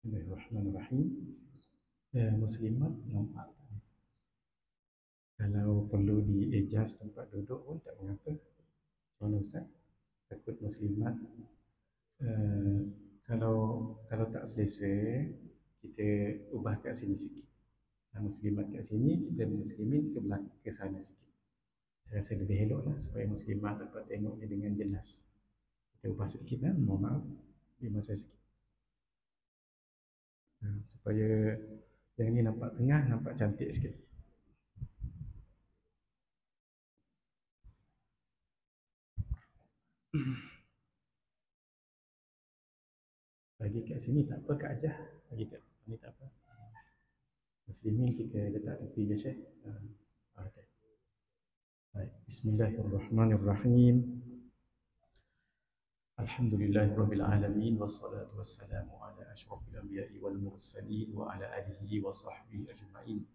Bismillahirrahmanirrahim. Muslimat nampak tak ni? Kalau perlu di-adjust tempat duduk pun tak mengapa. Macam mana Ustaz? Takut muslimat eh, kalau kalau tak selesa, kita ubah kat sini sikit. Muslimat kat sini, kita muslimin ke belakang, ke sana sikit. Saya rasa lebih elok lah supaya muslimat dapat tengok ni dengan jelas. Kita ubah sedikit lah, mohon maaf. Beri masa sikit. Supaya yang ni nampak tengah, nampak cantik sikit. Bagi kat sini tak apa, Kak Ajah. Bagi kat sini tak apa. Muslimin kita letak tepi je, Syekh. Okay. Baik. Bismillahirrahmanirrahim. Alhamdulillahirabbil alamin wassalatu wassalamu ala asyrafil anbiya'i wal mursalin wa ala alihi wa sahbihi ajma'in.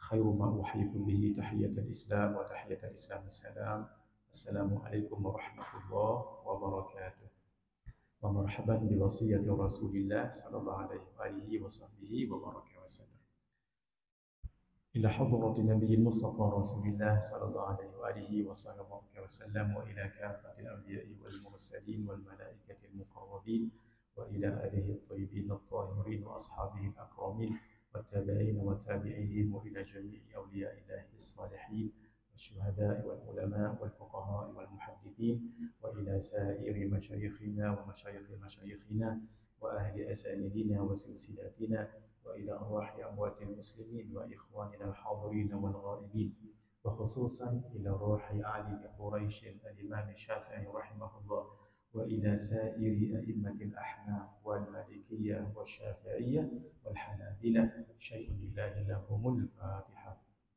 Khairu ma uhyikum bihi tahiyatul Islam wa tahiyatul Islam assalam. Assalamualaikum warahmatullahi wabarakatuh. Wa marhaban bi wasiyati Rasulillah sallallahu alaihi wa alihi wa sahbihi wa baraka wa sallam. إلى حضرة النبي المصطفى رسول الله صلى الله عليه وآله وسلم وإلى كافة الأنبياء والمرسلين والملائكة المقربين وإلى آله الطيبين الطاهرين وأصحابه الأكرمين والتابعين وتابعيهم وإلى جميع أولياء الله الصالحين والشهداء والعلماء والفقهاء والمحدثين وإلى سائر مشايخنا ومشايخ مشايخنا وأهل أسانيدنا وسلسلاتنا وإلى أرواح أموات المسلمين وإخواننا الحاضرين والغائبين وخصوصا إلى روح علي قريش الإمام الشافعي رحمه الله وإلى سائر أئمة الأحناف والمالكية والشافعية والحنابلة شيء لله لهم الفاتحة.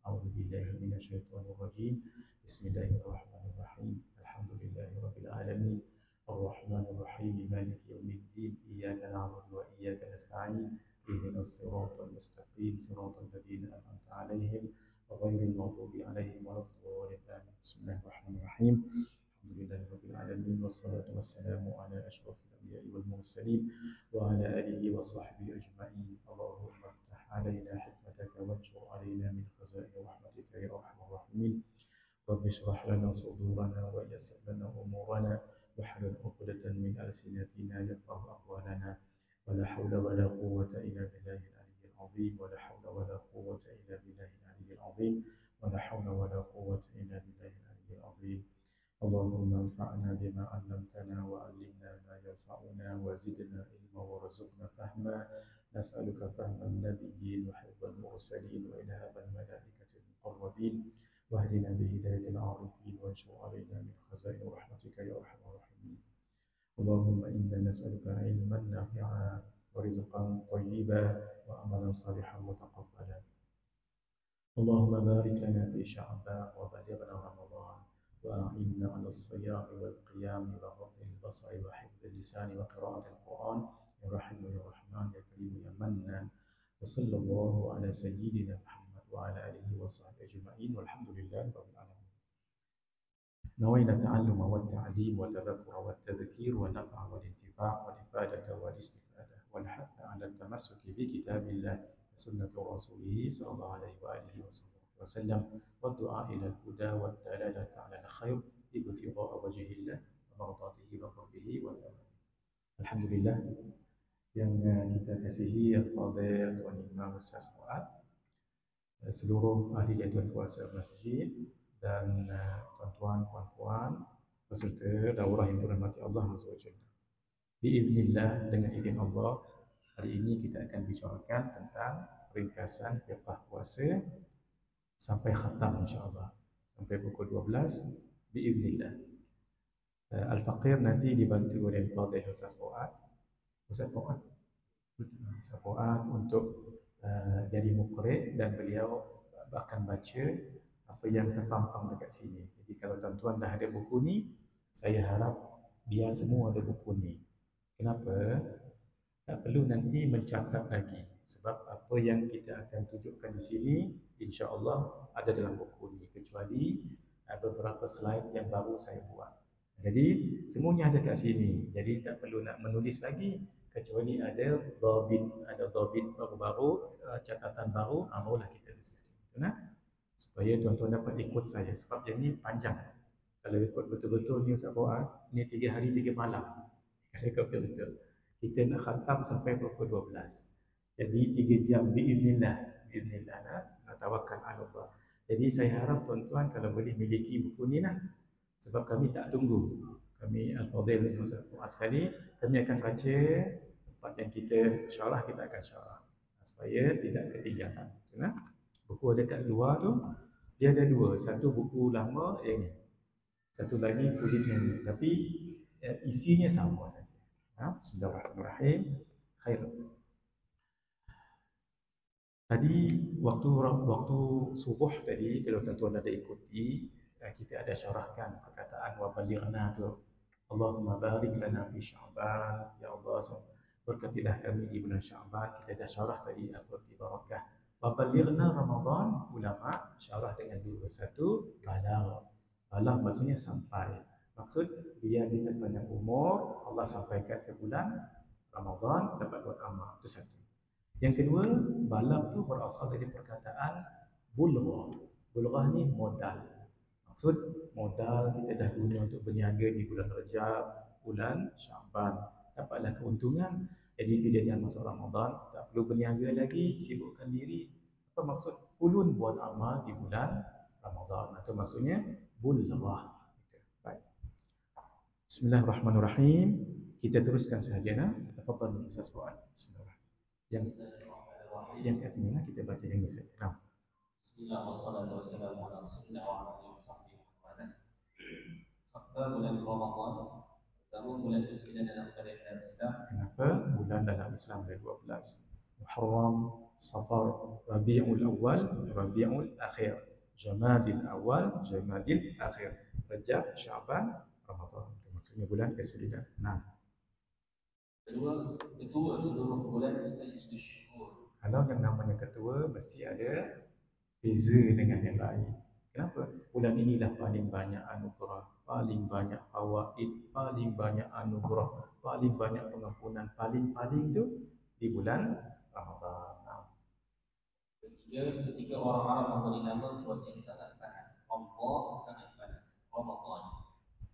أعوذ بالله من الشيطان الرجيم. بسم الله الرحمن الرحيم. الحمد لله رب العالمين الرحمن الرحيم مالك يوم الدين إياك نعبد وإياك نستعين اهدنا الصراط المستقيم صراط الذين أنعمت عليهم غير المغضوب عليهم ولا الضالين. بسم الله الرحمن الرحيم. الحمد لله رب العالمين والصلاة والسلام على أشرف الأنبياء والمرسلين وعلى آله وصحبه أجمعين. اللهم افتح علينا حكمتك وانشر علينا من خزائن رحمتك يا أرحم الراحمين. رب اشرح لنا صدورنا ويسر لنا أمورنا واحلل عقدة من ألسنتنا يفقه أقوالنا. ولا حول ولا قوة إلا بالله العلي العظيم. ولا حول ولا قوة إلا بالله العلي العظيم. ولا حول ولا قوة إلا بالله العلي العظيم. اللهم انفعنا بما علمتنا وعلمنا ما ينفعنا وزدنا علما وارزقنا فهما. نسألك فهم النبيين وحفظ المرسلين وإلهام الملائكة المقربين واهدنا بهداية العارفين وانشر علينا من خزائن رحمتك يا أرحم الراحمين. اللهم إنا نسألك علما نافعا ورزقا طيبا وعملا صالحا متقبلا. اللهم بارك لنا في شعبان وبلغنا رمضان وأعنا على الصيام والقيام وغض البصر وحفظ اللسان وقراءة القرآن يا رحيم يا رحمن يا كريم يا منان. وصلى الله على سيدنا محمد وعلى آله وصحبه أجمعين والحمد لله رب العالمين. نوينا التعلم والتعليم والتذكر والتذكير والنفع والانتفاع والإفادة والاستفادة والحث على التمسك بكتاب الله وسنة رسوله صلى الله عليه وآله وسلم والدعاء إلى الهدى والدلالة على الخير ابتغاء وجه الله ومرضاته وقربه وثوابه. الحمد لله yang kita kasihi Al-Fadhil Tuan Imam Ustaz Fuad, seluruh ahli jadual kuasa masjid dan tuan-tuan, puan-puan peserta daurah yang dirahmati Allah Azza wa Jalla. Biiznillah, dengan izin Allah, hari ini kita akan bicarakan tentang ringkasan fiqh puasa sampai khatam insya-Allah. Sampai pukul 12 biiznillah. Al-Faqir nanti dibantu oleh Al-Fadhil Ustaz Fuad. Ustaz Fuad untuk jadi muqri dan beliau akan baca apa yang terpampang dekat sini. Jadi kalau tuan-tuan dah ada buku ni, saya harap dia semua ada buku ni. Kenapa? Tak perlu nanti mencatat lagi. Sebab apa yang kita akan tunjukkan di sini, insya-Allah ada dalam buku ni. Kecuali beberapa slide yang baru saya buat. Jadi semuanya ada kat sini. Jadi tak perlu nak menulis lagi. kecuali ada dhabit baru-baru, catatan baru, barulah kita tulis kat sini. Betul tak? Supaya tuan-tuan dapat ikut saya, sebab yang ni panjang. Kalau ikut betul-betul ni Ustaz Fuad, ni 3 hari 3 malam. Kalau ikut betul-betul, kita nak khatam sampai pukul 12. Jadi 3 jam biiznillah, biiznillah nak tawakal ala Allah. Jadi saya harap tuan-tuan kalau boleh miliki buku ni lah. Sebab kami tak tunggu. Kami Al-Fadhil Ustaz Fuad sekali, kami akan baca tempat yang kita syarah, kita akan syarah supaya tidak ketinggalan. Betul? Buku ada kat luar tu, dia ada dua. Satu buku lama yang ni, satu lagi kulit yang ni. Tapi isinya sama saja. Bismillahirrahmanirrahim. Khair. Tadi waktu subuh tadi, kalau tuan-tuan ada ikuti, kita ada syarahkan perkataan wa balighna tu. Allahumma barik lana fi Sya'ban. Ya Allah, berkatilah kami di bulan Sya'ban. Kita dah syarah tadi arti barakah. Wa balighna Ramadan, ulama syarah dengan dua. Satu, balagh. Balagh maksudnya sampai. Maksud biar kita panjang umur, Allah sampaikan ke bulan Ramadan dapat buat amal. Itu satu. Yang kedua, balagh tu berasal dari perkataan bulghah. Bulghah ni modal. Maksud modal kita dah guna untuk berniaga di bulan Rajab, bulan Sya'ban, dapatlah keuntungan. Jadi bila dia masuk Ramadan, tak perlu berniaga lagi, sibukkan diri. Apa maksud? Ulun buat amal di bulan Ramadan. Itu maksudnya bulghah. Baik. Bismillahirrahmanirrahim. Kita teruskan sahaja. Tafadhal Ustaz Fuad. Bismillahirrahmanirrahim. Yang kat sini lah kita baca yang ini saja. Nah. Bismillahirrahmanirrahim. Fakta bulan Ramadan, pertama bulan ke-9 dalam kalender Islam. Kenapa? Bulan dalam Islam ada 12. Muharram, Safar, Rabiul Awal, Rabiul Akhir, Jamadil Awal, Jamadil Akhir, Rajab, Sya'ban, Ramadan. Itu maksudnya bulan ke-9. Nah. Ketua seluruh bulan Sayyidul Syuhur. Kalau yang namanya ketua mesti ada beza dengan yang lain. Kenapa? Bulan inilah paling banyak anugerah, paling banyak fawaid, paling banyak anugerah, paling banyak pengampunan, paling tu di bulan Ramadan. Ketika orang Arab memberi nama cuaca sangat panas. Allah sangat panas. Ramadan.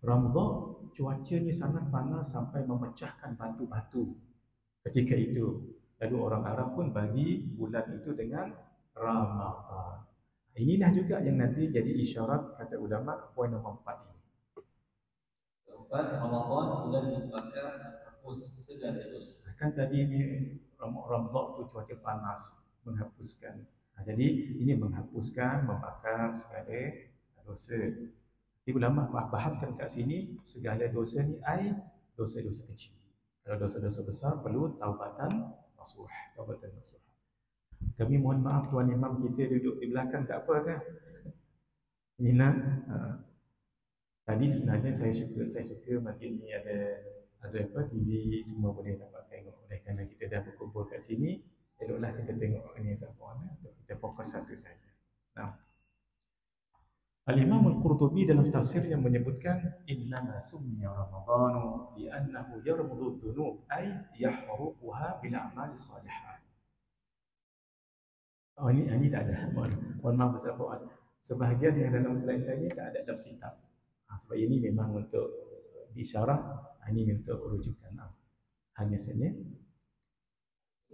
Ramadan cuacanya sangat panas sampai memecahkan batu-batu ketika itu. Lalu orang Arab pun bagi bulan itu dengan Ramadan. Inilah juga yang nanti jadi isyarat kata ulama poin nombor 4 ini. Keempat, Ramadan bulan membakar menghapus segala dosa. Kan tadi ini Ramadan tu cuaca panas menghapuskan. Jadi ini menghapuskan, membakar segala dosa. Jadi ulama bahaskan kat sini segala dosa ni ai dosa-dosa kecil. Kalau dosa-dosa besar perlu taubatan nasuh, taubatan nasuh. Kami mohon maaf tuan imam kita duduk di belakang tak apa kan? Nina, tadi sebenarnya saya suka masjid ni ada apa TV semua boleh dapat tengok. Oleh kerana kita dah berkumpul kat sini, eloklah kita tengok ini sama untuk kita fokus satu saja. Nah, Al-Imam Al-Qurtubi dalam tafsirnya menyebutkan innama summiya Ramadhanu li'annahu yarmudhu dhunub ay yahruquha bil a'mali salihah. Oh ini tak ada. Mohon maaf Ustaz Fuad. Sebahagian yang dalam slide saya ni tak ada dalam kitab. Sebab ini memang untuk disyarah, ini untuk rujukan. Hanya saja.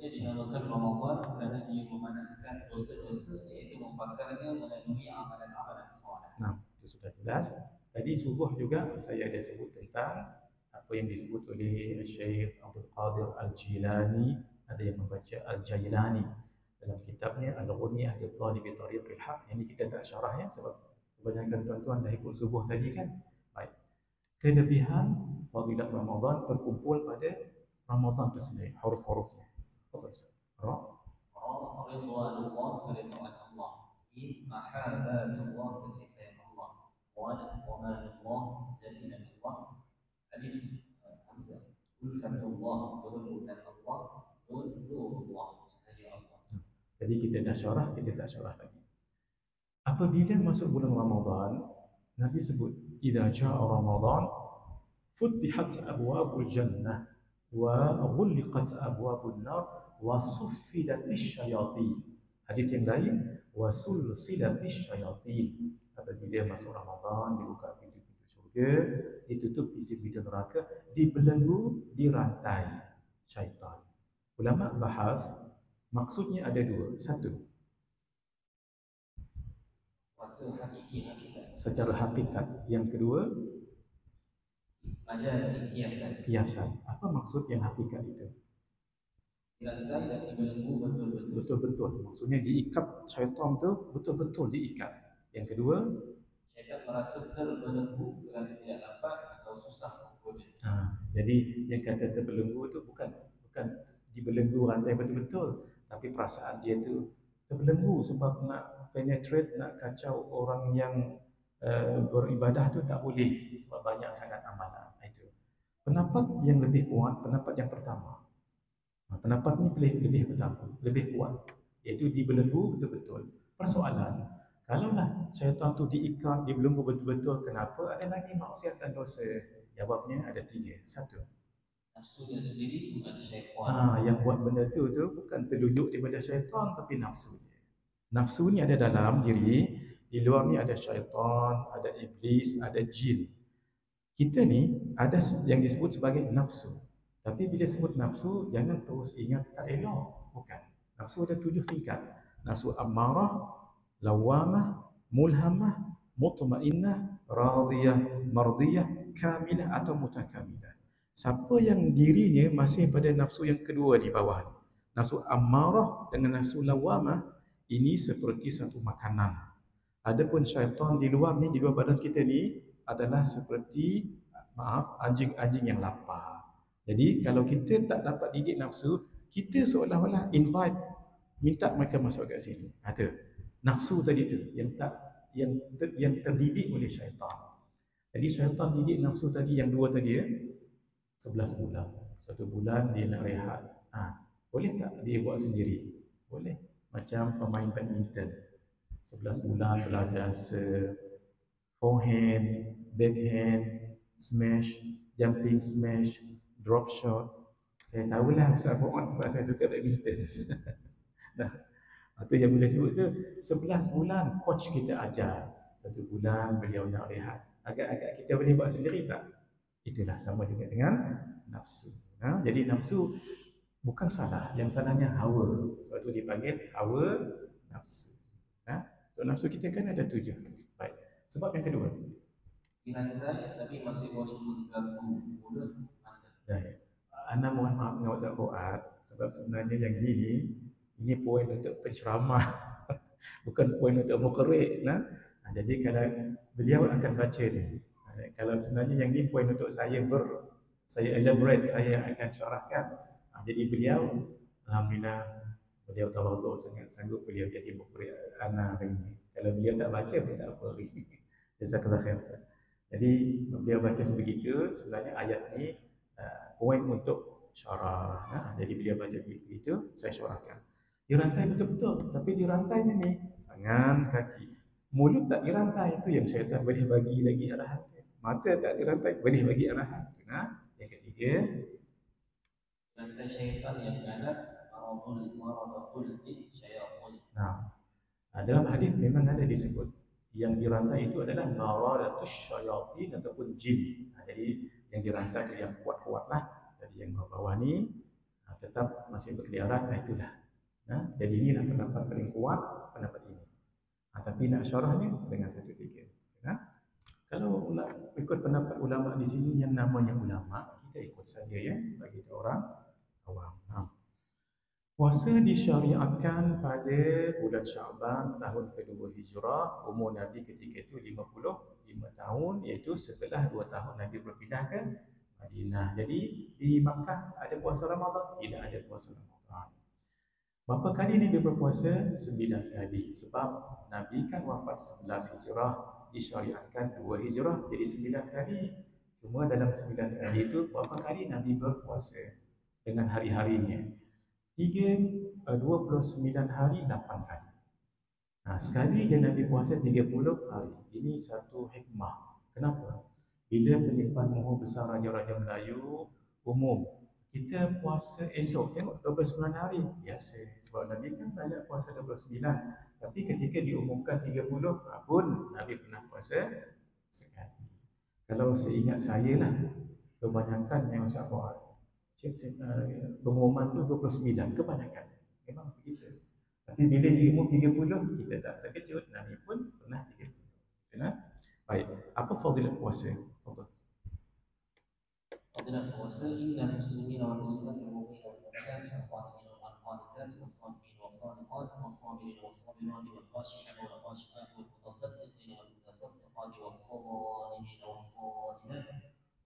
Ia dinamakan Ramadan kerana ia memanaskan dosa-dosa, iaitu membakarnya melalui amalan-amalan soleh. Nah, itu sudah jelas. Tadi subuh juga saya ada sebut tentang apa yang disebut oleh Syekh Abdul Qadir Al-Jilani, ada yang membaca Al-Jailani dalam kitabnya Al-Ghunyah li Talibi Tariqil Haq. Ini kita tak syarah ya sebab kebanyakan tuan-tuan dah ikut subuh tadi kan. Baik. Kelebihan fadilah Ramadan terkumpul pada Ramadan itu sendiri, huruf-hurufnya. Betul Ustaz. Ridwanullah, keridhaan Allah. Mahabbatullah, kasih sayang Allah. Wamanullah, jaminan Allah. Alif hamzah. Ulfatullah, kelembutan Allah. Nurullah, cahaya Allah. Jadi kita dah syarah, kita tak syarah lagi. Apabila masuk bulan Ramadan, Nabi sebut idza jaa Ramadan futihat abwabul jannah wa ghulliqat abwabun nar wa suffidatis syayatin. Hadis yang lain, wa sulsilatis syayatin. Apabila masuk Ramadan, dibuka pintu-pintu syurga, ditutup pintu-pintu neraka, dibelenggu, dirantai syaitan. Ulama bahas maksudnya ada dua. Satu, Maksud hakiki hakikat. secara hakikat. Yang kedua, Majaz kiasan. kiasan. Apa maksud yang hakikat itu? Dirantai dan dibelenggu betul-betul. Betul-betul. Maksudnya diikat syaitan tu betul-betul diikat. Yang kedua, Syaitan merasa terbelenggu kerana tidak dapat atau susah menggoda. jadi yang kata terbelenggu tu bukan dibelenggu rantai betul-betul, tapi perasaan dia tu terbelenggu sebab nak penetrate, nak kacau orang yang beribadah tu tak boleh sebab banyak sangat amalan. Itu pendapat yang lebih kuat, pendapat yang pertama. Pendapat ni lebih kuat, iaitu dibelenggu betul-betul. Persoalan, kalaulah syaitan tu diikat, dibelenggu betul-betul, kenapa ada lagi maksiat dan dosa? Jawabnya ada tiga. Satu, Nafsu dia sendiri ada syaitan. yang buat benda tu bukan terlujuk daripada syaitan, tapi nafsu dia. Nafsu ni ada dalam diri, di luar ni ada syaitan, ada iblis, ada jin. Kita ni ada yang disebut sebagai nafsu. Tapi bila sebut nafsu, jangan terus ingat tak elok. Bukan. Nafsu ada 7 tingkat. Nafsu ammarah, lawamah, mulhamah, mutmainnah, radiyah, mardiyah, kamilah atau mutakamilah. Siapa yang dirinya masih pada nafsu yang kedua di bawah ni, nafsu ammarah dengan nafsu lawamah, ini seperti satu makanan. Adapun syaitan di luar ni, di luar badan kita ni adalah seperti anjing-anjing yang lapar. Jadi kalau kita tak dapat didik nafsu, kita seolah-olah invite, minta mereka masuk kat sini. Ada nafsu tadi tu yang terdidik oleh syaitan. Jadi syaitan didik nafsu tadi yang dua tadi 11 bulan. 1 bulan dia nak rehat. Boleh tak dia buat sendiri? Boleh. Macam pemain badminton. 11 bulan belajar forehand, backhand, smash, jumping smash, drop shot. Saya tahulah Ustaz Fuad sebab saya suka badminton. Nah, itu yang boleh sebut tu 11 bulan coach kita ajar. 1 bulan beliau nak rehat. Agak-agak kita boleh buat sendiri tak? Itulah sama juga dengan nafsu. Jadi nafsu bukan salah, yang salahnya hawa. Sebab itu dipanggil hawa nafsu. So nafsu kita kan ada 7. Baik. Sebab yang kedua, Dirantai tapi masih boleh mengganggu mulut mata. Baik. Ana mohon maaf dengan Ustaz Fuad sebab sebenarnya yang ini poin untuk penceramah. Bukan poin untuk muqarrid. Jadi kalau beliau akan baca ni. Kalau sebenarnya yang ni poin untuk saya elaborate, saya akan syarahkan. Jadi beliau alhamdulillah beliau tawaduk sangat, sanggup beliau jadi muqarrid ana hari ini. Kalau beliau tak baca pun tak apa. Jazakallahu khair Ustaz. Jadi beliau baca sebegitu, sebenarnya ayat ni poin untuk syarah. Jadi beliau baca begitu, saya syarahkan. Dirantai betul-betul, tapi dirantainya ni tangan, kaki. Mulut tak dirantai, itu yang syaitan boleh bagi lagi arahan. Mata tak dirantai, boleh bagi arahan. Yang ketiga, rantai syaitan yang ganas, maradatul jin syaitan. Dalam hadis memang ada disebut yang dirantai itu adalah maradatus syayatin ataupun jin. Jadi yang dirantai itu yang kuat-kuat lah. Jadi yang bawah-bawah ni tetap masih berkeliaran. Itulah. Jadi inilah pendapat paling kuat, pendapat ini. Tapi nak syarahnya dengan 1-3. Kalau ikut pendapat ulama di sini yang namanya ulama, kita ikut saja ya sebagai orang awam. Puasa disyariatkan pada bulan Syaban tahun kedua Hijrah. Umur Nabi ketika itu 55 tahun, iaitu setelah 2 tahun Nabi berpindah ke Madinah. Jadi di Makkah ada puasa Ramadan? Tidak ada puasa Ramadan. Berapa kali Nabi berpuasa? 9 kali. Sebab Nabi kan wafat 11 Hijrah, disyariatkan 2 Hijrah, jadi 9 kali. Cuma dalam 9 kali itu berapa kali Nabi berpuasa dengan hari-harinya? 29 hari 8 kali. Sekali dia Nabi puasa 30 hari. Ini satu hikmah. Kenapa? Bila penyimpan mohon besar Raja-Raja Melayu umum kita puasa esok, tengok 29 hari biasa, sebab Nabi kan banyak puasa 29, tapi ketika diumumkan 30 pun Nabi pernah puasa sekali. Kalau seingat saya lah, kebanyakan yang syafaat pengumuman tu 29 kebanyakan memang begitu. Tapi bila diumum 30 kita tak terkejut, Nabi pun pernah 30. Benar? Baik, apa fadilat puasa? Fadil. فضيلة الوسائل إن المسلمين والمسلمات والمؤمنين والمؤمنات والقانتين والقانتات والصادقين والصادقات والصابرين والصابرات والخاشعين والخاشعات والمتصدقين والمتصدقات والصائمين والصائمات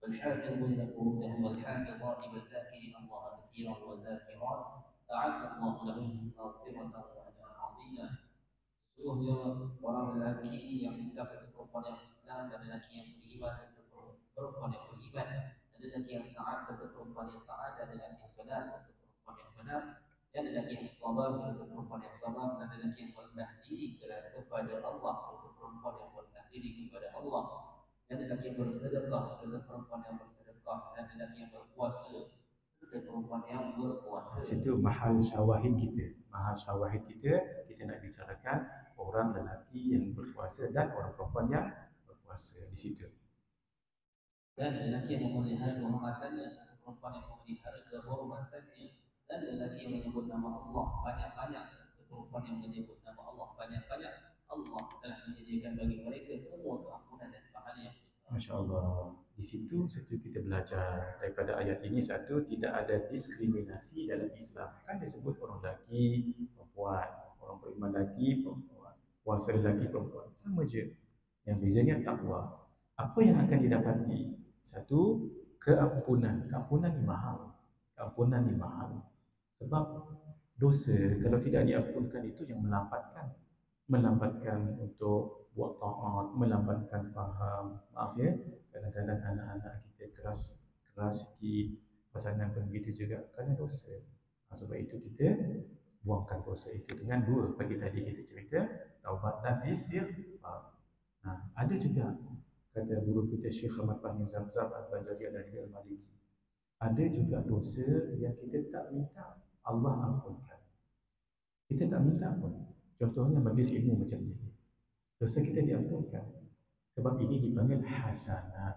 والحافظين فروجهم والحافظات والذاكرين الله كثيرا والذاكرات أعد الله لهم مغفرة وأجرا عظيما. Sesungguhnya orang lelaki yang Islam serta perempuan yang Islam dan lelaki yang beriman serta perempuan yang beriman, dan lelaki yang taat serta perempuan yang taat, dan lelaki yang benar serta perempuan yang benar, dan lelaki yang sabar serta perempuan yang sabar, dan lelaki yang merendah diri kepada Allah serta perempuan yang merendah diri kepada Allah, dan lelaki yang bersedekah serta perempuan yang bersedekah, dan lelaki yang berpuasa serta perempuan yang berpuasa. Situ mahal syawahid kita. Mahal syawahid kita nak bicarakan orang lelaki yang berpuasa dan orang perempuan yang berpuasa di situ. Dan lelaki yang memelihara kehormatannya serta perempuan yang memelihara kehormatannya, dan lelaki yang menyebut nama Allah banyak-banyak serta perempuan yang menyebut nama Allah banyak-banyak, Allah telah menyediakan bagi mereka semua keampunan dan pahala yang besar. Masya Allah. Di situ kita belajar daripada ayat ini, satu, tidak ada diskriminasi dalam Islam. Kan disebut orang lelaki, perempuan, orang beriman lelaki, perempuan, puasa lelaki, perempuan, sama je. Yang bezanya takwa. Apa yang akan didapati? Satu, keampunan. Keampunan ni mahal. Keampunan ni mahal. Sebab dosa kalau tidak diampunkan itu yang melambatkan. Melambatkan untuk buat taat, melambatkan faham. Maaf ya, kadang-kadang anak-anak kita keras sikit, pasangan pun begitu juga kerana dosa. Sebab itu kita buangkan dosa itu dengan dua. Pagi tadi kita cerita taubat dan istighfar. Ada juga kata guru kita Syekh Ahmad Fahmi Zamzam Al-Banjari Al-Adil Al-Maliki, ada juga dosa yang kita tak minta Allah ampunkan. Kita tak minta pun. Contohnya majlis ilmu macam ni, dosa kita diampunkan. Sebab ini dipanggil hasanat.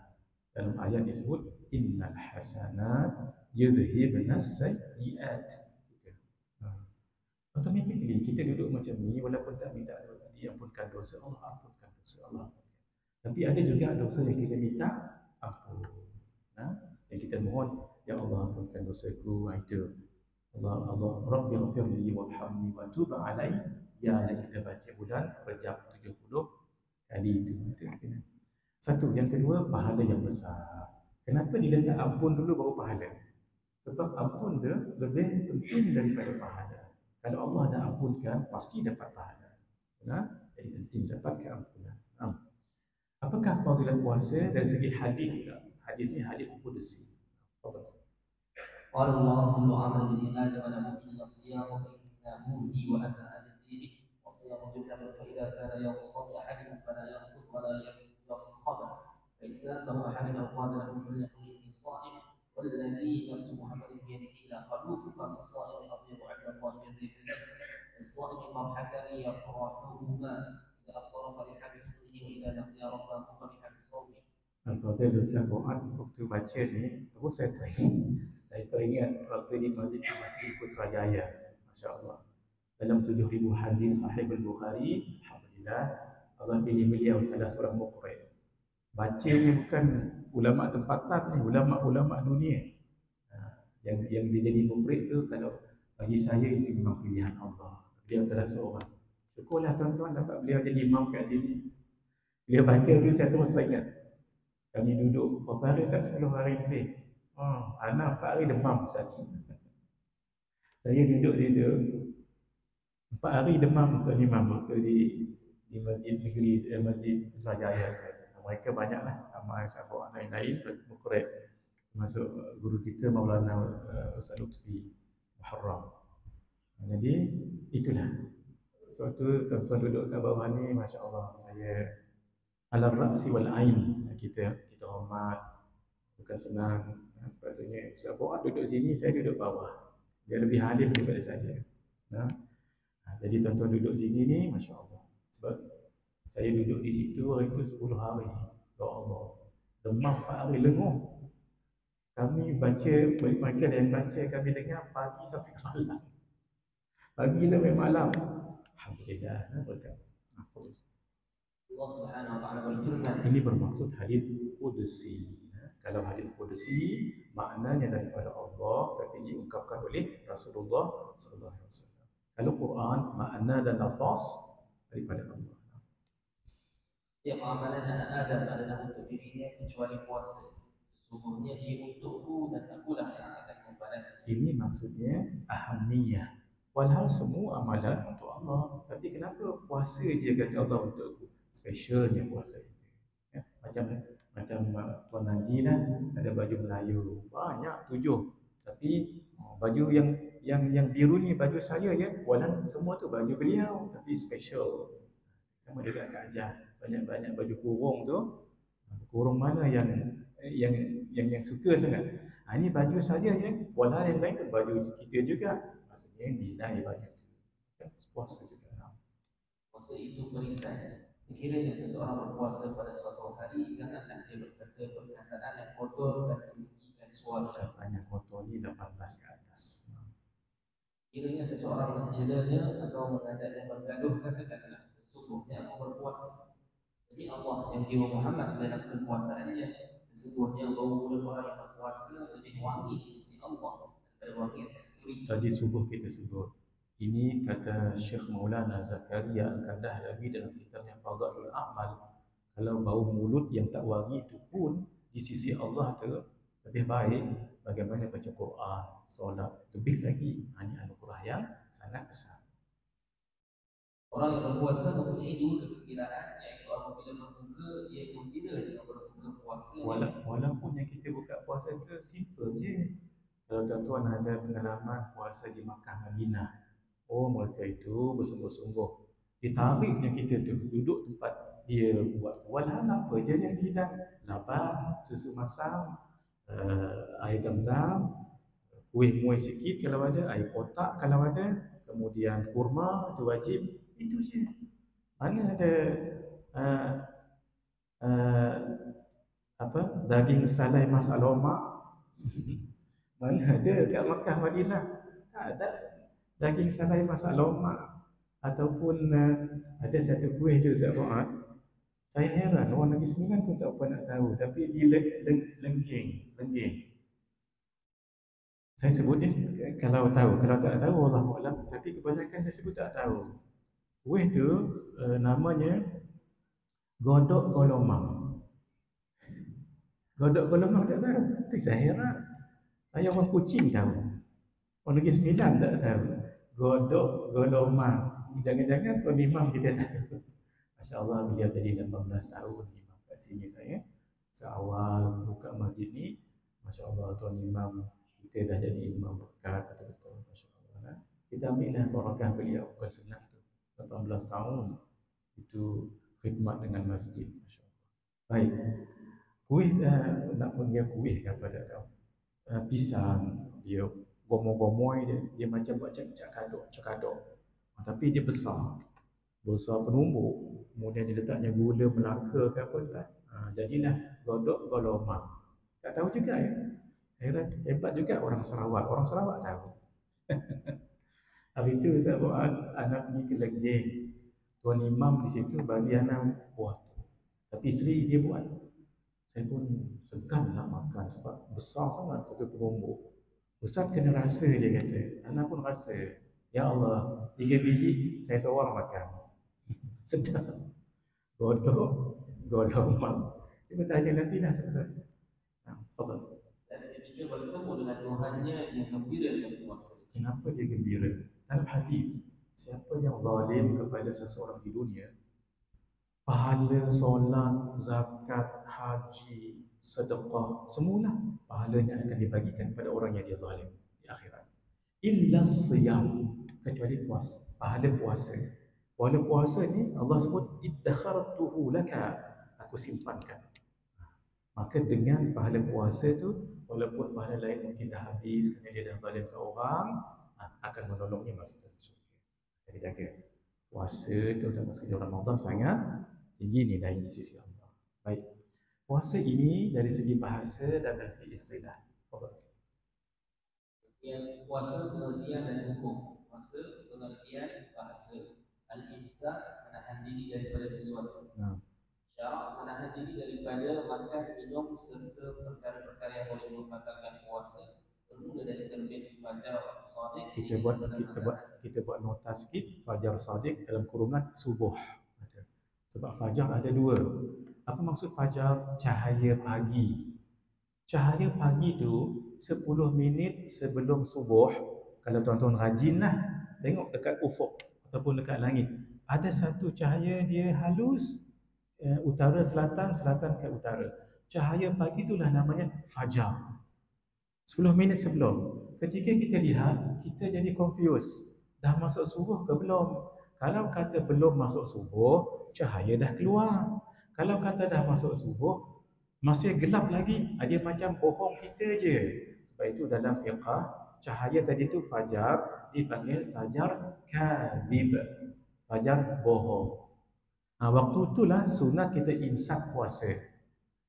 Dalam ayat disebut innal hasanat yudhibnas sayyiat. Automatically kita duduk macam ni, walaupun tak minta diampunkan dosa, Allah ampunkan dosa Allah. Tapi ada juga dosa yang kita minta ampun. Yang kita mohon, ya Allah ampunkan dosaku. Itu Allah Rabbi ghafirli warhamni wa tub alai. Ya, yang kita baca bulan Rajab 70 kali itu. Satu, yang kedua, pahala yang besar. Kenapa diletak ampun dulu baru pahala? Sebab ampun tu lebih penting daripada pahala. Kalau Allah dah ampunkan, pasti dapat pahala. Jadi penting dapat keampunan. Apakah fadilat puasa dari segi hadis pula? Hadis ni hadis qudsi. قال الله كل عمل ابن ادم له الا الصيام فانه لي وانا اجزي به والصيام جنه فاذا كان يوم صوم احدكم فلا يرفث ولا يصخب فان ساله احد او قال له فليقل اني صائم والذي نفس محمد بيده لا خلوف فم الصائم اطيب عند الله من ريح المسك الصائم مرحلتان يفرحهما اذا افطر فرح بفطره واذا لقي ربه فرح بصومه. Al-Fadhil Ustaz Fuad waktu baca ni, terus saya teringat waktu di Masjid Putrajaya. Masya Allah. Dalam 7,000 hadis Sahih Al-Bukhari, alhamdulillah, Allah pilih beliau salah seorang muqri. Baca ni bukan ulama tempatan ni, ulama dunia. Yang dia jadi muqri tu, kalau bagi saya itu memang pilihan Allah. Beliau salah seorang. Syukurlah tuan-tuan dapat beliau jadi imam kat sini. Beliau baca tu saya terus teringat. Kami duduk berapa hari Ustaz? 10 hari lebih. Anak 4 hari demam Ustaz. Saya duduk situ 4 hari demam Tuan Imam waktu di masjid negeri, Masjid Putrajaya. Mereka banyaklah, ramai sahabat lain-lain muqri, termasuk guru kita Maulana Ustaz Lutfi Muharram. Jadi itulah suatu tuan-tuan duduk kat bawah ni, Masya Allah, saya ala ra'si wal ain, kita hormat, bukan senang. Sepatutnya Ustaz Fuad duduk sini, saya duduk bawah. Dia lebih alim daripada saya. Jadi tuan-tuan duduk sini ni, Masya Allah. Sebab saya duduk di situ hari itu 10 hari. Ya Allah. Demam 4 hari, lenguh. Kami baca, mereka yang baca, kami dengar pagi sampai malam. Pagi sampai malam. Alhamdulillah. Berkat. Allah Subhanahu wa taala berfirman, ini bermaksud hadis qudsi. Kalau hadis qudsi maknanya daripada Allah tapi diungkapkan oleh Rasulullah sallallahu alaihi wasallam. Kalau Quran makna dan lafaz daripada Allah. setiap amalan anak Adam adalah untuk dirinya kecuali puasa. Sesungguhnya ia untukku dan akulah yang akan membalas. Ini maksudnya ahamiyah. Walhal semua amalan untuk Allah, tapi kenapa puasa je kata Allah untukku? Specialnya puasa itu. Ya, macam Tuan Haji lah, ada baju Melayu banyak 7, tapi baju yang biru ni baju saya ya, walau semua tu baju beliau tapi special. Sama juga Kak Ajah, banyak baju kurung tu. Kurung mana yang suka sangat. Ini baju saya ya, walau yang lain pun baju kita juga. Maksudnya nilai baju tu. Puasa juga. Puasa itu perisai. Sekiranya seseorang berpuasa pada suatu hari, janganlah dia berkata perkataan yang kotor dan meninggikan suara. Katanya kotor ni 18 ke atas. Sekiranya seseorang mencelanya atau mengajaknya bergaduh, katakanlah sesungguhnya aku berpuasa. Demi Allah yang jiwa Muhammad dalam kekuasaannya, sesungguhnya bau mulut orang yang berpuasa lebih wangi di sisi Allah daripada wangi ekstrim. Tadi subuh kita sebut. Ini kata Syekh Maulana Zakaria Al-Kandahlawi dalam kitabnya Fadailul A'mal. Kalau bau mulut yang tak wangi itu pun di sisi Allah tu lebih baik bagaimana baca Quran, solat, lebih lagi. Ini anugerah yang sangat besar. Orang yang berpuasa mempunyai 2 kegembiraan, iaitu apabila berbuka ia gembira dengan berbuka puasa. Walaupun yang kita buka puasa itu simple je. Kalau tuan-tuan ada pengalaman puasa di Makkah Madinah, mereka itu bersungguh-sungguh. Ditariknya kita tu duduk tempat dia buat. Walau apa je yang dihidang, laban, susu masam, air zam-zam, kuih-muih sikit kalau ada, air kotak kalau ada, kemudian kurma itu wajib. Itu je. Mana ada daging salai mas aloma? Mana ada kat Makkah Madinah? Tak ada daging salai masak lomak ataupun ada satu kuih tu Ustaz Fuad. Saya heran orang Negeri Sembilan pun tak apa nak tahu, tapi di lengging. Saya sebutin kalau tahu, kalau tak tahu wallahu alam, tapi kebanyakan saya sebut tak tahu. Kuih tu namanya godok golomang. Godok golomang tak tahu. Itu saya heran. Saya orang Kuching tahu. Orang Negeri Sembilan tak tahu. Godok golomang. Jangan-jangan Tuan Imam kita tahu. Masya Allah, beliau jadi 18 tahun imam kat sini saya. Seawal buka masjid ni, Masya Allah Tuan Imam kita dah jadi imam berkat betul-betul. Masya Allah. Kita ambillah barakah beliau, bukan senang tu. 18 tahun itu khidmat dengan masjid. Masya Allah. Baik. Kuih, nak panggil kuih ke apa tak tahu. Pisang, dia gomoh-gomoy dia macam buat cakadok. Tapi dia besar penumbuk. Kemudian dia letaknya gula Melaka ke apa tak. Jadilah godok golomang. Tak tahu juga ya. Hebat juga orang Sarawak tahu. Hari itu saya buat anak pergi ke Lengging. Tuan Imam di situ bagi anak buat. Tapi isteri dia buat. Saya pun segan nak makan sebab besar sangat satu penumbuk. Ustaz kena rasa dia kata. Anak pun rasa. Ya Allah, 3 biji saya seorang makan. Sedap. Godok golomang. Cuba tanya nantilah sama-sama. Fadal. Dan ketika bertemu dengan Tuhannya yang gembira dengan puasa. Kenapa dia gembira? Dalam hadis, siapa yang zalim kepada seseorang di dunia, pahala solat, zakat, haji, sedekah, semula pahalanya akan dibagikan kepada orang yang dia zalim di akhirat. Illa siyam, kecuali puasa, pahala puasa. Pahala puasa ni Allah sebut iddakhartuhu laka, aku simpankan. Maka dengan pahala puasa tu walaupun pahala lain mungkin dah habis kerana dia dah zalim ke orang, akan menolongnya masuk dalam syurga. Jadi jaga puasa terutama sekali Ramadan sangat tinggi nilai di sisi Allah. Baik, puasa ini dari segi bahasa dan dari segi istilah. Yang puasa pengertian dan hukum. Puasa pengertian bahasa. Al-imsak menahan diri daripada sesuatu. Syarak menahan diri daripada makan, minum serta perkara-perkara yang boleh membatalkan puasa. Bermula dari terbit fajar sadiq. Kita buat nota sikit fajar sadiq dalam kurungan subuh. Sebab fajar ada dua. Apa maksud fajar? Cahaya pagi. Cahaya pagi tu 10 minit sebelum subuh, kalau tuan-tuan rajinlah tengok dekat ufuk ataupun dekat langit, ada satu cahaya dia halus, utara selatan, selatan ke utara. Cahaya pagi itulah namanya fajar. 10 minit sebelum. Ketika kita lihat, kita jadi confused. Dah masuk subuh ke belum? Kalau kata belum masuk subuh, cahaya dah keluar. Kalau kata dah masuk subuh, masih gelap lagi, dia macam bohong kita je. Sebab itu dalam fiqah, cahaya tadi tu fajar dipanggil fajar kadhib, fajar bohong. Waktu itulah sunat kita imsak puasa.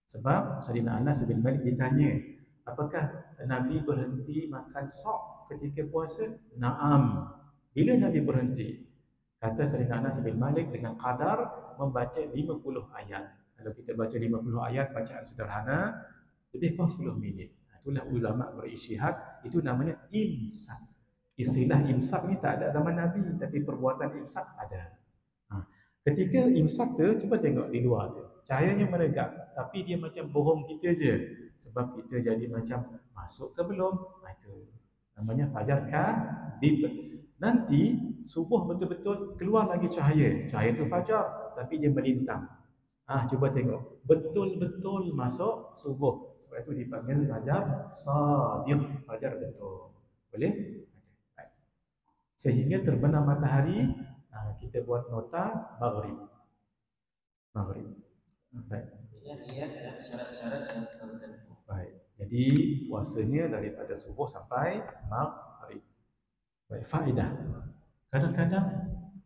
Sebab Sayyidina Anas bin Malik ditanya, apakah Nabi berhenti makan sok ketika puasa? Naam. Bila Nabi berhenti? Kata Sayyidina Anas bin Malik dengan qadar membaca 50 ayat. Kalau kita baca 50 ayat bacaan sederhana, lebih kurang 10 minit. Itulah ulama berisytihad, itu namanya imsak. Istilah imsak ni tak ada zaman Nabi, tapi perbuatan imsak ada. Ketika imsak tu, cuba tengok di luar tu. Cahayanya meregap, tapi dia macam bohong kita je. Sebab kita jadi macam masuk ke belum? Itu namanya fajar kadhib. Nanti subuh betul-betul keluar lagi cahaya. Cahaya tu fajar, tapi dia melintang. Cuba tengok, betul-betul masuk subuh. Sebab itu dipanggil fajar sadiq, fajar betul. Boleh? Sehingga terbenam matahari, kita buat nota maghrib. Maghrib. Baik. Niat dan syarat-syarat yang tertentu. Baik. Jadi puasanya daripada subuh sampai maghrib. Baik, faedah. Kadang-kadang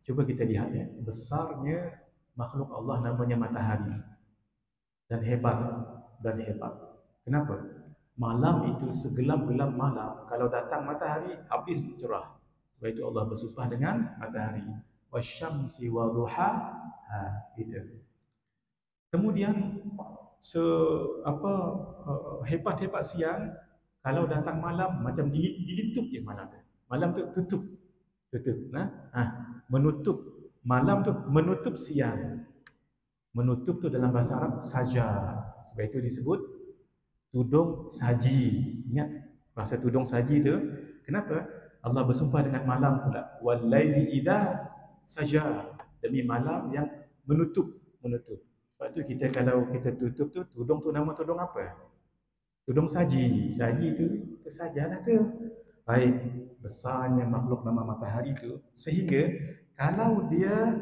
cuba kita lihat ya, besarnya makhluk Allah namanya matahari. Dan hebat. Kenapa? Malam itu segelap-gelap malam, kalau datang matahari habis cerah. Sebab itu Allah bersumpah dengan matahari. Wasyamsi wa duhaha. Itu. Kemudian hebat-hebat siang, kalau datang malam macam dilitup je malam tu. Malam tu tutup. Menutup malam tu, menutup siang. Menutup tu dalam bahasa Arab saja. Sebab itu disebut tudung saji. Ingat bahasa tudung saji tu. Kenapa? Allah bersumpah dengan malam pula. Wal-laili idza saja. Demi malam yang menutup. Sebab tu kalau kita tutup tu, tudung tu nama tudung apa? Tudung saji. Saji tu sajalah tu. Baik, besarnya makhluk nama matahari tu, sehingga kalau dia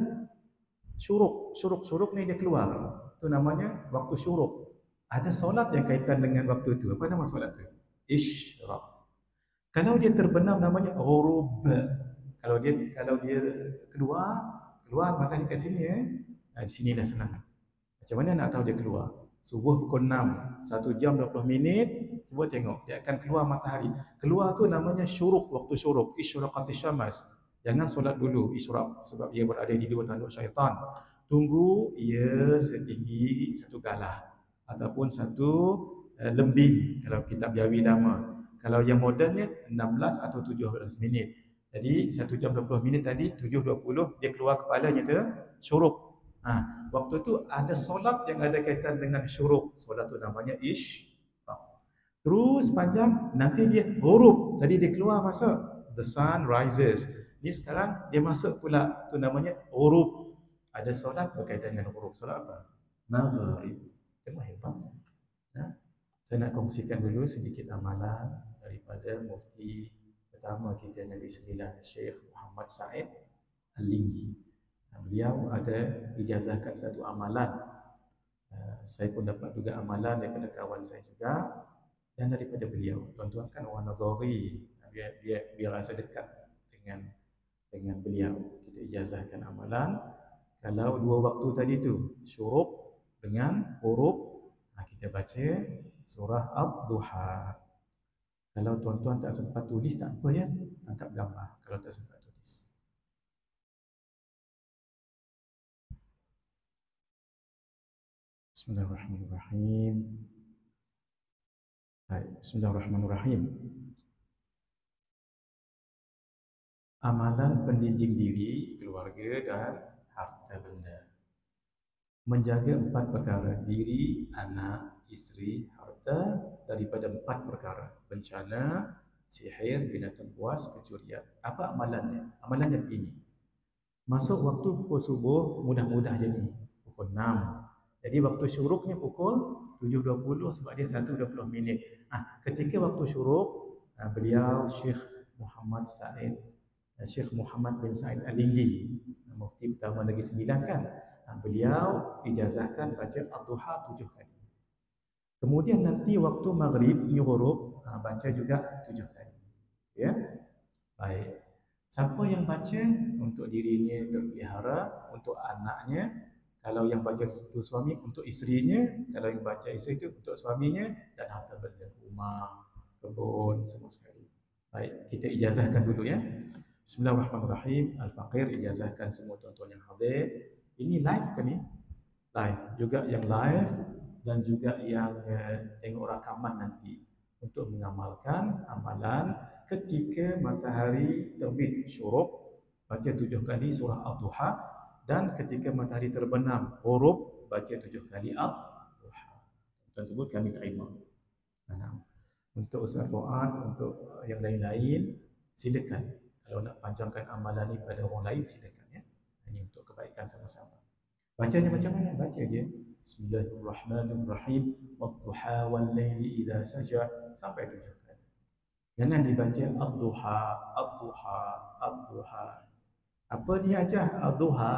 syuruk ni dia keluar, tu namanya waktu syuruk. Ada solat yang kaitan dengan waktu tu. Apa nama solat tu? Isyraq. Kalau dia terbenam namanya ghurub. Kalau dia keluar matahari kat sini di sinilah senang. Macam mana nak tahu dia keluar? Subuh pukul 6, 1 jam 20 minit, cuba tengok, dia akan keluar matahari. Keluar tu namanya syuruk, waktu syuruk, isyraqatis syams. Jangan solat dulu isyraq, sebab ia berada di dua tanduk syaitan. Tunggu ia setinggi satu galah ataupun satu lembing kalau kitab Jawi lama. Kalau yang modernnya 16 atau 17 minit. Jadi 1 jam 20 minit tadi, 7.20 dia keluar kepalanya tu syuruk. Waktu tu ada solat yang ada kaitan dengan syuruk. Solat tu namanya isyraq. Terus panjang, nanti dia ghurub. Tadi dia keluar masuk, the sun rises. Ni sekarang dia masuk pula, tu namanya ghurub. Ada solat berkaitan dengan ghurub. Solat apa? Maghrib. Tengok hebat. Saya nak kongsikan dulu sedikit amalan daripada mufti pertama kita Negeri Sembilan, Syekh Muhammad Said Al-Linggi. Beliau ada ijazahkan satu amalan. Saya pun dapat juga amalan daripada kawan saya juga. dan daripada beliau. Tuan-tuan kan orang Nagori, biar rasa dekat dengan beliau. Kita ijazahkan amalan. Kalau dua waktu tadi tu syuruk dengan huruf, kita baca surah Ad-Duha. Kalau tuan-tuan tak sempat tulis tak apa ya, tangkap gambar kalau tak sempat tulis. Bismillahirrahmanirrahim. Baik, bismillahirrahmanirrahim. Amalan pendidik diri, keluarga dan harta benda. Menjaga 4 perkara: diri, anak, isteri, harta daripada 4 perkara: bencana, sihir, binatang buas, kecurian. Apa amalannya? Amalannya begini. Masuk waktu pukul subuh, mudah-mudah je ni, pukul 6. Jadi waktu syuruknya pukul 7.20 sebab dia 1.20 minit. Ketika waktu syuruk, beliau Syekh Muhammad bin Said Al-Linggi, Mufti Utama Negeri Sembilan kan, beliau ijazahkan baca Ad-Duha 7 kali. Kemudian nanti waktu maghrib nyuruh baca juga 7 kali. Ya. Baik. Siapa yang baca untuk dirinya terpelihara, untuk anaknya, kalau yang baca itu suami, untuk isterinya, kalau yang baca isteri itu untuk suaminya, dan harta benda, rumah, kebun, semua sekali. Baik, kita ijazahkan dulu ya. Bismillahirrahmanirrahim. Al-Faqir ijazahkan semua tuan-tuan yang hadir. Ini live kan ni? Live. Juga yang live dan juga yang tengok rakaman nanti untuk mengamalkan amalan ketika matahari terbit syuruk, baca 7 kali surah Ad-Duha, dan ketika matahari terbenam huruf, baca 7 kali Ad-Duha. Tersebut kami terima. Untuk Ustaz Fuad, untuk yang lain-lain, silakan. Kalau nak panjangkan amalan ni pada orang lain, silakan ya. Ini untuk kebaikan sama-sama. Bacanya macam mana? Baca je. Bismillahirrahmanirrahim. Wadduha wal laili idza saja, sampai 7 kali. Jangan dibaca Ad-Duha, Ad-Duha, Ad-Duha. Apa ni aja Ad-Duha?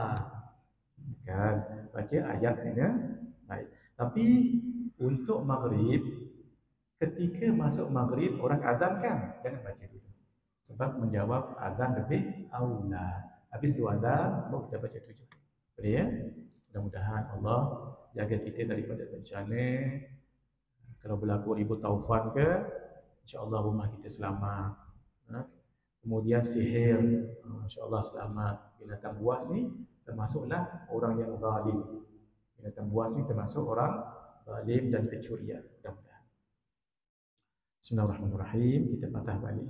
Kan baca ayat ni ya. Baik. Tapi untuk maghrib, ketika masuk maghrib orang azan kan, jangan baca dulu. Sebab menjawab azan lebih aula. Habis dua azan baru kita baca 7. Boleh ya? Mudah-mudahan Allah jaga kita daripada bencana. Kalau berlaku ribu taufan ke, insya-Allah rumah kita selamat. Kemudian sihir, insya-Allah selamat. Binatang buas ni termasuklah orang yang zalim. Binatang buas ni termasuk orang zalim dan kecurian. Mudah-mudahan. Bismillahirrahmanirrahim. Kita patah balik.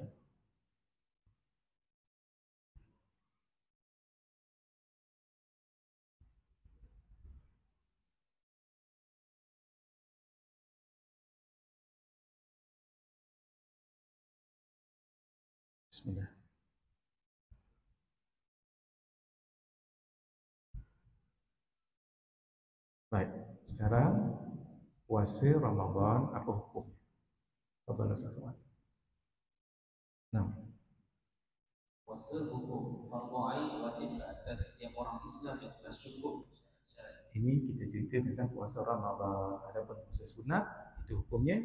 Bismillah. Baik, sekarang puasa Ramadan apa hukum? Fadhal Ustaz Fuad. Puasa hukum fardu ain wajib ke atas setiap orang Islam yang telah cukup. Ini kita cerita tentang puasa Ramadan. Adapun puasa sunat, itu hukumnya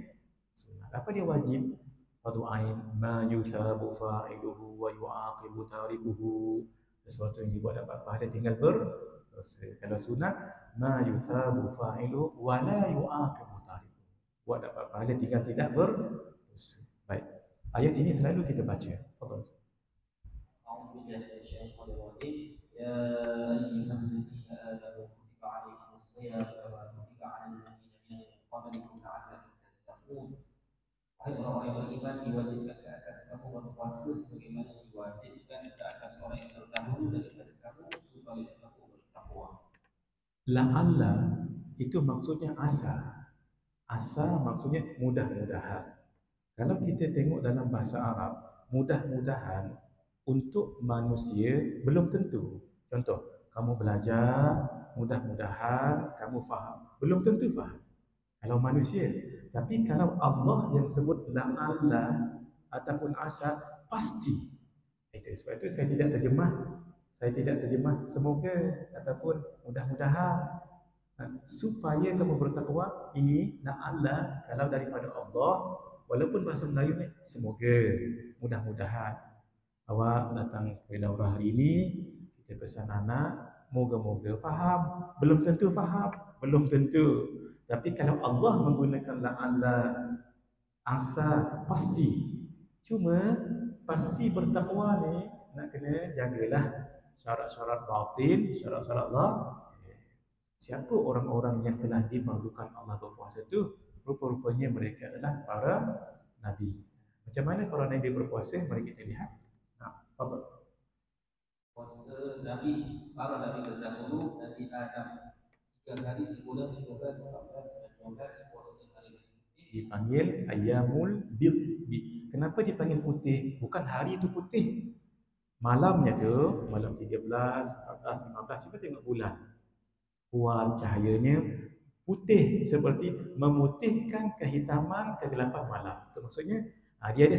sunat. Apa dia wajib? Fardu ain ma yuthabu fa'iluhu wa yu'aqibu tarikuhu. Sesuatu yang dibuat dapat pahala tinggal berdosa. Kalau sunat, ma yuthabu fa'iluhu wa la yu'aqibu tarikuhu. Buat dapat pahala tinggal tidak berdosa. Baik. Ayat ini selalu kita baca. Fadhal. A'udzu billahi minasyaitonir rajim. Ya ayyuhalladzina amanu kutiba 'alaikumus shiyam kama kutiba 'alal ladzina min qablikum la'allakum tattaqun. Wahai orang yang beriman, diwajibkan ke atas kamu berpuasa sebagaimana diwajibkan ke atas orang yang terdahulu daripada kamu supaya kamu bertakwa. La'alla itu maksudnya asa. Asa maksudnya mudah-mudahan. Kalau kita tengok dalam bahasa Arab, mudah-mudahan untuk manusia belum tentu. Contoh, kamu belajar, mudah-mudahan kamu faham. Belum tentu faham. Kalau manusia. Tapi kalau Allah yang sebut la'alla ataupun asa, pasti. Itu sebab itu saya tidak terjemah semoga ataupun mudah-mudahan, supaya kamu bertakwa. Ini la'alla kalau daripada Allah, Walaupun bahasa Melayu ni semoga, mudah-mudahan awak datang ke daurah hari ini, kita pesan anak, moga-moga faham. Belum tentu faham, belum tentu. Tapi kalau Allah menggunakan la'alla, asa, pasti. Cuma pasti bertakwa ni nak kena jagalah syarat-syarat batin, syarat-syarat Allah. Siapa orang-orang yang telah difardukan Allah berpuasa tu? Rupa-rupanya mereka adalah para nabi. Macam mana para nabi berpuasa? Mari kita lihat. Fadhal. Puasa Nabi, para Nabi terdahulu, Nabi Adam 3 hari sebulan, 13, 14, 19 puasa hari dipanggil Ayyamul Bid. Kenapa dipanggil putih? Bukan hari itu putih. Malamnya tu, malam 13, 14, 15, kita tengok bulan. Kuat cahayanya putih seperti memutihkan kehitaman kegelapan malam. Itu maksudnya dia ada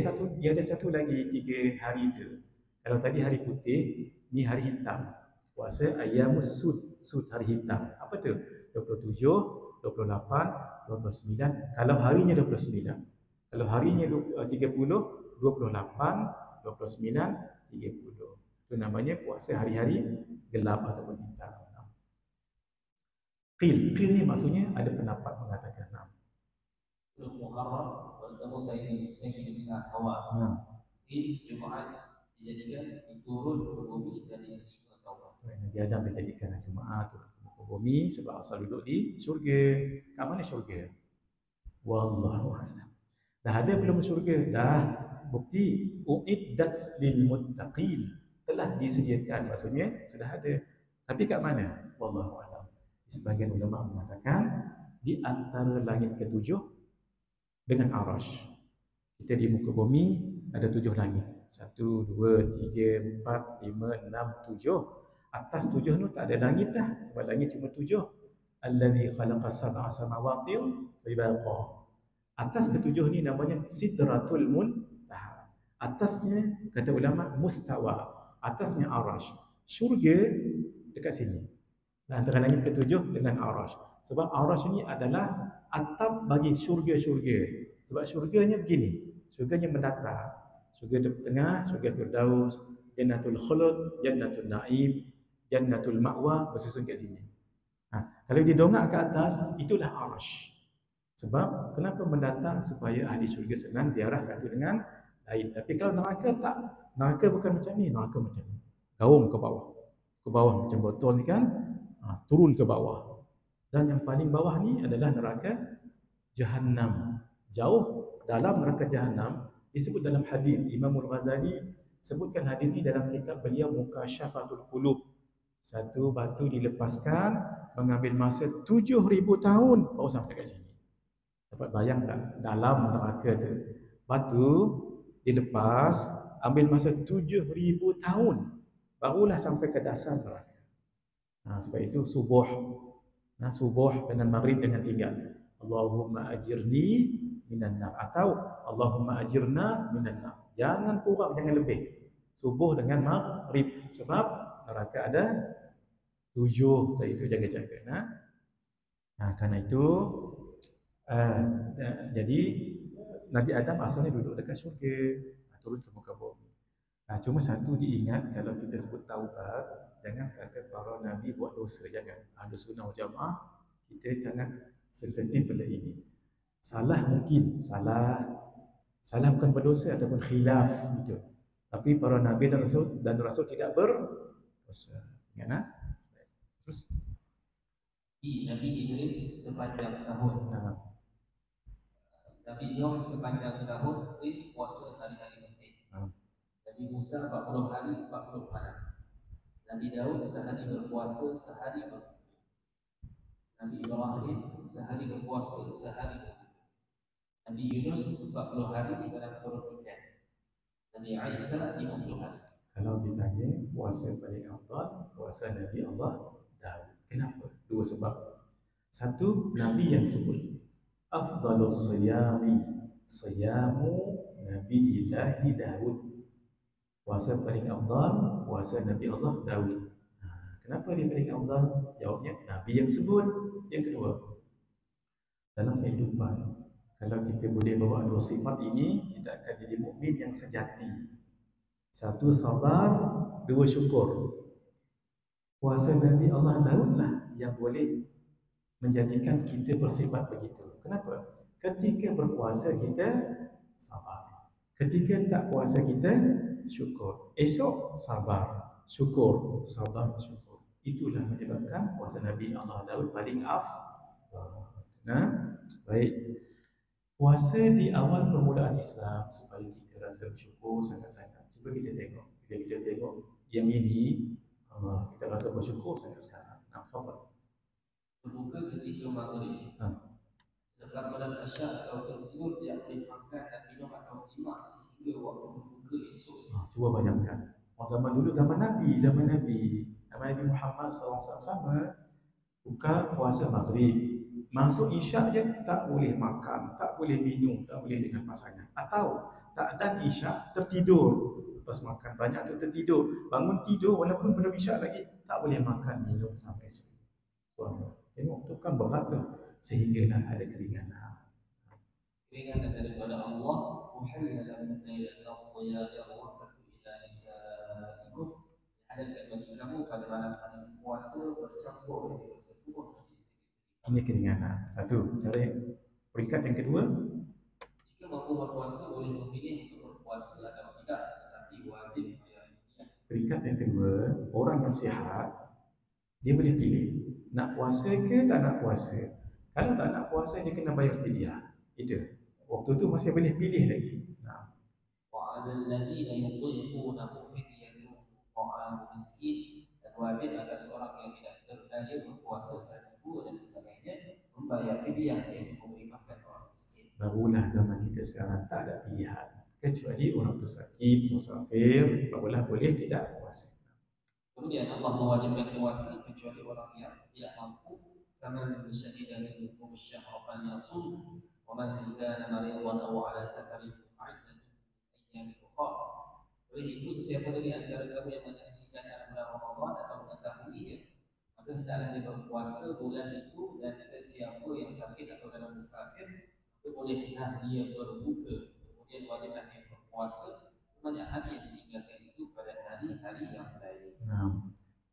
satu lagi 3 hari itu. Kalau tadi hari putih, ni hari hitam. Puasa Ayyamus Sud hari hitam. Apa tu? 27, 28, 29. Kalau harinya 29. Kalau harinya 30, 28, 29, 30. Itu namanya puasa hari-hari gelap ataupun hitam. Qil ni maksudnya ada pendapat mengatakan Muharram, bertemu saya dengan Hawa. Qil Jumaat dijadikan turun ke bumi dari Taurat. Nabi Adam dijadikan Jumaat turun ke bumi sebab asal duduk di syurga. Kat mana syurga? Wallahu a'lam. Dah ada belum syurga? Dah. Bukti uiddat lil muttaqin. Telah disediakan, maksudnya sudah ada. Tapi kat mana? Wallahu a'lam. Sebagian ulama mengatakan di antara langit ketujuh dengan Arash. Kita di muka bumi ada 7 langit. 1, 2, 3, 4, 5, 6, 7. Atas 7 tu tak ada langit dah. Sebab langit cuma 7. Allazi khalaqa sab'a samawatin tibaqa. Atas ketujuh ni namanya Sidratul Muntaha. Atasnya kata ulama mustawa. Atasnya Arash. Syurga dekat sini. Antara langit ketujuh dengan Arash. Sebab Arash ni adalah atap bagi syurga-syurga. Sebab syurganya begini. Syurganya mendatar. Syurga tengah, syurga Firdaus, Jannatul Khulud, Jannatul Naim, Jannatul Ma'wa bersusun kat sini. Kalau didongak ke atas, itulah Arash. Sebab kenapa mendatar? Supaya ahli syurga senang ziarah satu dengan lain. Tapi kalau neraka tak. Neraka bukan macam ni, neraka macam ni. Gaung ke bawah. Ke bawah macam botol ni kan. Turun ke bawah. Dan yang paling bawah ni adalah neraka Jahannam. Jauh dalam neraka Jahannam disebut dalam hadis Imam Al-Ghazali sebutkan hadis ini dalam kitab beliau Mukashafatul Qulub. Satu batu dilepaskan mengambil masa 7,000 tahun baru sampai kat sini. Dapat bayang tak dalam neraka tu? Batu dilepas ambil masa 7,000 tahun barulah sampai ke dasar neraka. Sebab itu subuh. Subuh dengan maghrib dengan tinggal. Allahumma ajirni minan nar atau Allahumma ajirna minan nar. Jangan kurang, jangan lebih. Subuh dengan maghrib sebab neraka ada 7. Tadi itu jaga-jaga. Karena itu jadi Nabi Adam asalnya duduk dekat syurga, turun ke muka bumi. Cuma satu diingat kalau kita sebut taubat, jangan kata para nabi buat dosa, jangan. Ahlus Sunnah wal Jamaah kita sangat sensitif pada ini. Salah mungkin, salah bukan berdosa ataupun khilaf gitu. Tapi para nabi dan rasul tidak berdosa. Ingat Terus Nabi Idris sepanjang tahun. Nabi Nuh sepanjang tahun puasa hari-hari penting. Nabi Musa 40 hari 40 malam. Nabi Daud sehari berpuasa sehari berbuka. Nabi Ibrahim sehari berpuasa sehari berbuka. Nabi Yunus 40 hari di dalam perut ikan. Nabi Isa 50 hari. Kalau ditanya puasa paling afdal, puasa Nabi Allah Daud. Kenapa? 2 sebab. Satu, Nabi yang sebut afdalus siyami siyamu Nabiyillahi Daud. Puasa paling afdal, puasa Nabi Allah Daud. Kenapa dia paling afdal? Jawabnya Nabi yang sebut. Yang kedua, dalam kehidupan, Kalau kita boleh bawa dua sifat ini, kita akan jadi mukmin yang sejati. Satu sabar, dua syukur. Puasa Nabi Allah Daud lah yang boleh menjadikan kita bersifat begitu. Kenapa? Ketika berpuasa kita sabar. Ketika tak puasa kita syukur. Esok sabar, syukur, sabar, syukur. Itulah menyebabkan puasa Nabi Allah Daud paling afdal. Nah, baik. Puasa di awal permulaan Islam supaya kita rasa bersyukur sangat-sangat. Cuba kita tengok. Bila kita tengok yang ini, kita rasa bersyukur sangat sekarang. Nah, fadal. Berbuka ketika maghrib. Setelah solat Isya atau tertidur, dia boleh makan dan minum atau jimat sehingga waktu berbuka esok. Cuba bayangkan. Zaman dulu, zaman Nabi Muhammad SAW sama. Buka puasa maghrib. Masuk Isyak je tak boleh makan, tak boleh minum, tak boleh dengan pasangan. Atau tak ada Isyak, tertidur. Lepas makan banyak tu tertidur. Bangun tidur walaupun belum Isyak lagi, tak boleh makan, minum sampai esok. Tengok tu kan berat tu. Sehingga ada keringanan. Keringanan daripada Allah. Muhayya lakum laylatan siyam wa fatu ila nisaikum. Halalkan bagi kamu pada malam hari puasa bercampur dengan bersetubuh. Ini keringanan. Satu, cara peringkat yang kedua, jika mampu berpuasa boleh memilih untuk berpuasa atau tidak, tetapi wajib bayar fidyah. Peringkat yang kedua, orang yang sihat dia boleh pilih nak puasa ke tak nak puasa. Kalau tak nak puasa dia kena bayar fidyah. Itu. Waktu tu masih boleh pilih lagi. Nah. Wa 'alal ladzina yutiqunahu fidyatun ta'amu miskin. Dan wajib atas orang yang tidak berdaya berpuasa dan dan sebagainya membayar fidyah yang memberi makan orang miskin. Barulah zaman kita sekarang tak ada pilihan kecuali orang tu sakit, musafir, barulah boleh tidak puasa. Kemudian Allah mewajibkan puasa kecuali orang yang tidak mampu. Faman syahida minkum asyhara falyasum wa man kana maridan aw 'ala safarin fa'iddatun min ayyamin ukhra. Oleh itu sesiapa dari antara kamu yang menyaksikan bulan Ramadan atau mengetahuinya, maka hendaklah dia berpuasa bulan itu, dan sesiapa yang sakit atau dalam musafir, maka bolehlah dia berbuka. Kemudian wajiblah dia berpuasa sebanyak hari yang ditinggalkan itu pada hari-hari yang lain.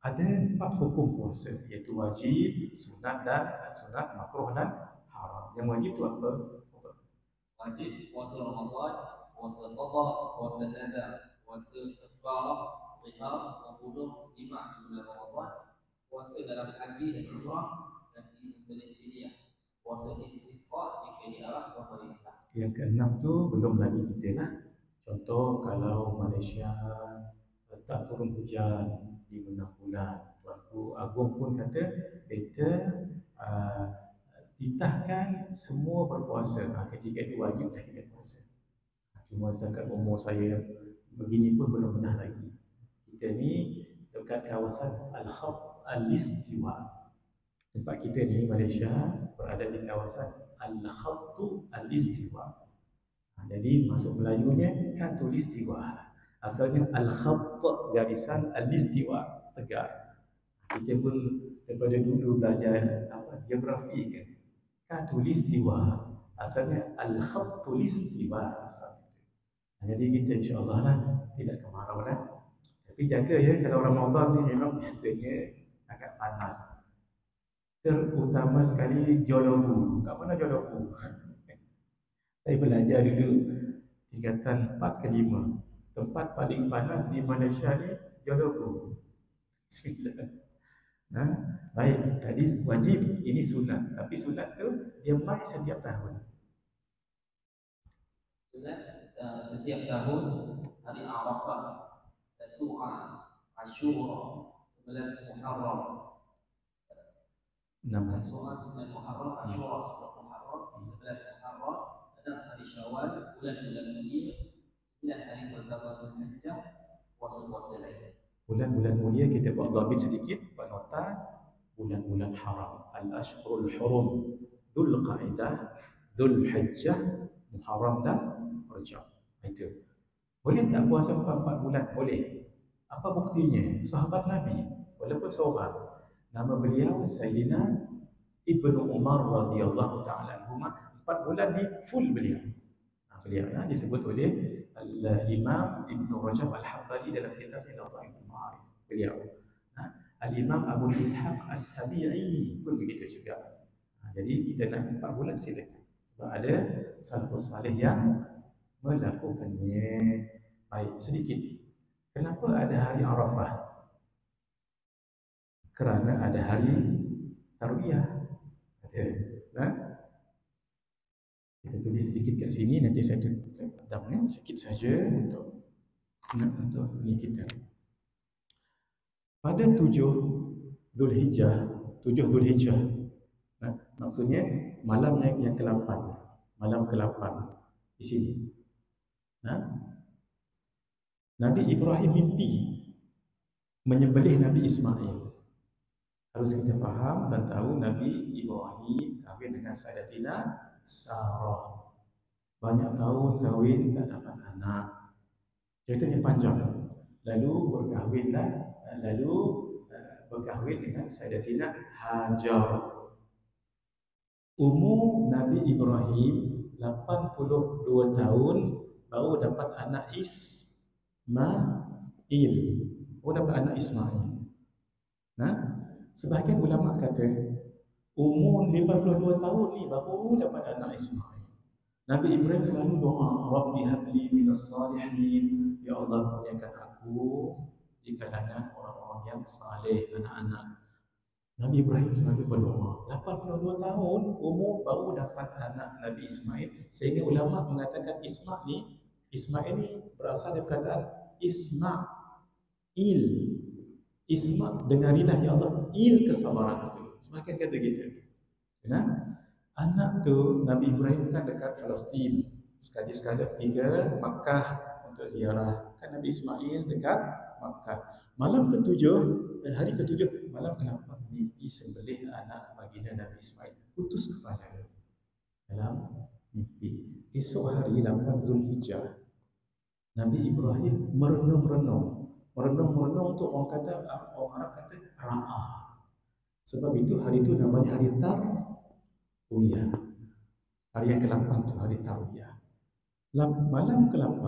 Ada 4 hukum puasa, iaitu wajib, sunat, makruh dan haram. Yang wajib itu apa? Wajib puasa Ramadan, puasa qada, puasa nadar, puasa kafarah, qiyam, membunuh jima' di bulan Ramadan, puasa dalam haji dan umrah, dan disembelih fidyah, puasa istisqa jika diarah pemerintah. Yang keenam tu belum lagi kita lah. Contoh kalau Malaysia tak turun hujan di 6 bulan, Tuanku Agung pun kata better titahkan semua berpuasa. Ketika itu wajib dah kita puasa. Cuma setakat umur saya begini pun belum pernah lagi. Kita ni dekat kawasan Al-Khatt Al-Istiwa. Tempat kita ni Malaysia berada di kawasan Al-Khatt Al-Istiwa. Jadi masuk Melayunya Khatulistiwa. Asalnya Al-Khatt garisan Al-Istiwa, tegak. Kita pun daripada dulu belajar geografi kan. Khatulistiwa asalnya Al-Khattulistiwa asalnya. Jadi kita insya-Allah lah tidak kemarau lah. Tapi jaga ya, kalau Ramadan ni memang biasanya agak panas. Terutama sekali Jolobu. Kat mana Jolobu? Saya belajar dulu tingkatan 4 ke 5. Tempat paling panas di Malaysia ni Jolobu. Bismillah. Baik, tadi wajib, ini sunat. Tapi sunat tu dia mai setiap tahun. Sunat setiap tahun hari Arafah, Tasu'a, Ashura, 11 Muharram. Nama Tasu'a 9 Muharram, Ashura 10 Muharram, 11 Muharram, dan hari Syawal, bulan-bulan mulia, 9 hari pertama Dzulhijjah, puasa-puasa lain. Bulan-bulan mulia kita buat dhabit sedikit, buat nota. Bulan-bulan haram, Al-Ashhurul Hurum, Dzulqa'dah, Dzulhijjah, Muharram dan Rajab. Itu. Boleh tak puasa 4 bulan? Boleh. Apa buktinya? Sahabat Nabi, walaupun seorang, nama beliau Sayyidina Ibnu Umar radhiyallahu ta'ala anhuma, 4 bulan ni full beliau. Beliau disebut oleh Al-Imam Ibn Rajab Al-Hambali dalam kitabnya Lataiful Ma'arif. Beliau Al-Imam Abu Ishaq As-Sabi'i pun begitu juga. Jadi kita nak 4 bulan silakan. Sebab ada salafus salih yang melakukannya. Baik, sedikit. Kenapa ada hari Arafah? Kerana ada hari Tarwiyah. Kita tulis sedikit kat sini, nanti saya padamkan sikit saja untuk ini kita. Pada 7 Zulhijjah, maksudnya malam yang ke-8, malam ke-8 di sini. Nabi Ibrahim mimpi menyembelih Nabi Ismail. Harus kita faham dan tahu Nabi Ibrahim kahwin dengan Sayyidatina Sarah. Banyak tahun kahwin tak dapat anak. Ceritanya panjang. Lalu berkahwin dengan Sayyidatina Hajar. Umur Nabi Ibrahim 82 tahun baru dapat anak Ismail. Sebahagian ulama kata umur 52 tahun ni baru dapat anak Ismail. Nabi Ibrahim selalu doa, Rabbi habli minas salihin, ya Allah kurniakan aku di kalangan orang-orang yang saleh, anak-anak. Nabi Ibrahim selalu berdoa. 82 tahun umur baru dapat anak Nabi Ismail, sehingga ulama mengatakan Ismail ni berasal dari perkataan Ismail. Isma, dengarilah ya Allah, kesabaranku. Semakin kata gitu. Anak tu Nabi Ibrahim kan dekat Palestin. Sekali-sekala pergi ke Makkah untuk ziarah. Kan Nabi Ismail dekat Makkah. Hari ke-7, malam ke-8 mimpi sembelih anak baginda Nabi Ismail. Putus kepala dalam mimpi. Esok hari 8 Zulhijjah, Nabi Ibrahim merenung-renung tu orang Arab kata ra'ah. Sebab itu hari itu namanya hari Tarwiyah. Hari yang ke-8 tu hari Tarwiyah. Malam ke-8,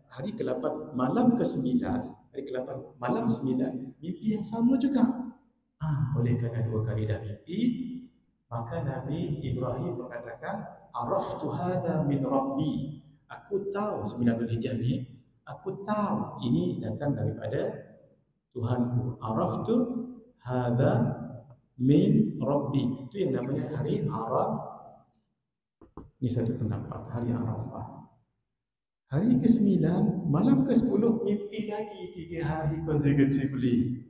hari ke-8, malam ke-9, hari ke-8, malam 9, mimpi yang sama juga. Oleh kerana 2 kali dah mimpi, maka Nabi Ibrahim mengatakan, Araftu hadha min Rabbi. Aku tahu 9 Zulhijjah ni, aku tahu ini datang daripada Tuhanku. Araftu hadha min Rabbi. Itu yang namanya hari Arafah. Ini satu pendapat, hari Arafah. Hari ke-9, malam ke-10 mimpi lagi 3 hari consecutively.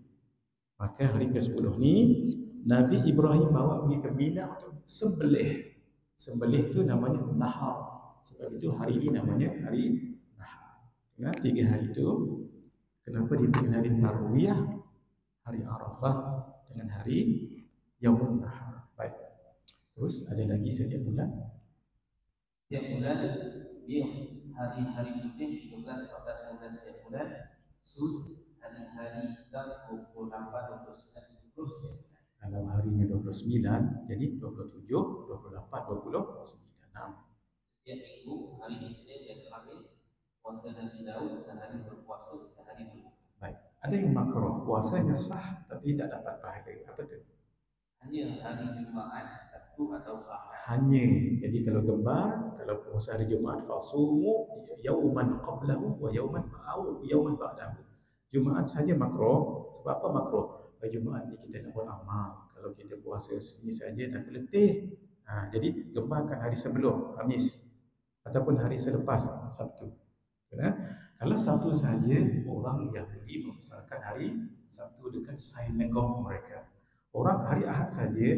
Maka hari ke-10 ni Nabi Ibrahim bawa pergi ke Mina untuk sembelih. Sembelih tu namanya nahar. Sebab itu hari ini namanya hari nahar. 3 hari itu kenapa dipanggil hari Tarwiyah, hari Arafah dengan hari Yaumun Nahar. Baik. Terus ada lagi setiap bulan. Setiap bulan hari-hari putih 13, 14, 15 setiap bulan. Sud hari-hari kita 28, 29, 30 setiap bulan. Kalau harinya 29, jadi 27, 28, 29. Setiap minggu, hari Isnin dan Khamis, puasa Nabi Daud sehari berpuasa, sehari berbuka. Baik. Ada yang makruh, puasanya sah tapi tak dapat pahala. Apa tu? Hanya hari Jumaat, Sabtu atau Ahad. Hanya. Jadi kalau gembar, kalau puasa hari Jumaat, fasumu yauman qablahu wa yauman ba'dahu. Jumaat saja makruh. Sebab apa makruh? Hari Jumaat ni kita nak buat amal. Kalau kita puasa sini saja tak letih. Jadi gembarkan hari sebelum Khamis ataupun hari selepas Sabtu. Kalau Sabtu saja, orang Yahudi membesarkan hari Sabtu dekat sinagog mereka. Orang hari Ahad saja,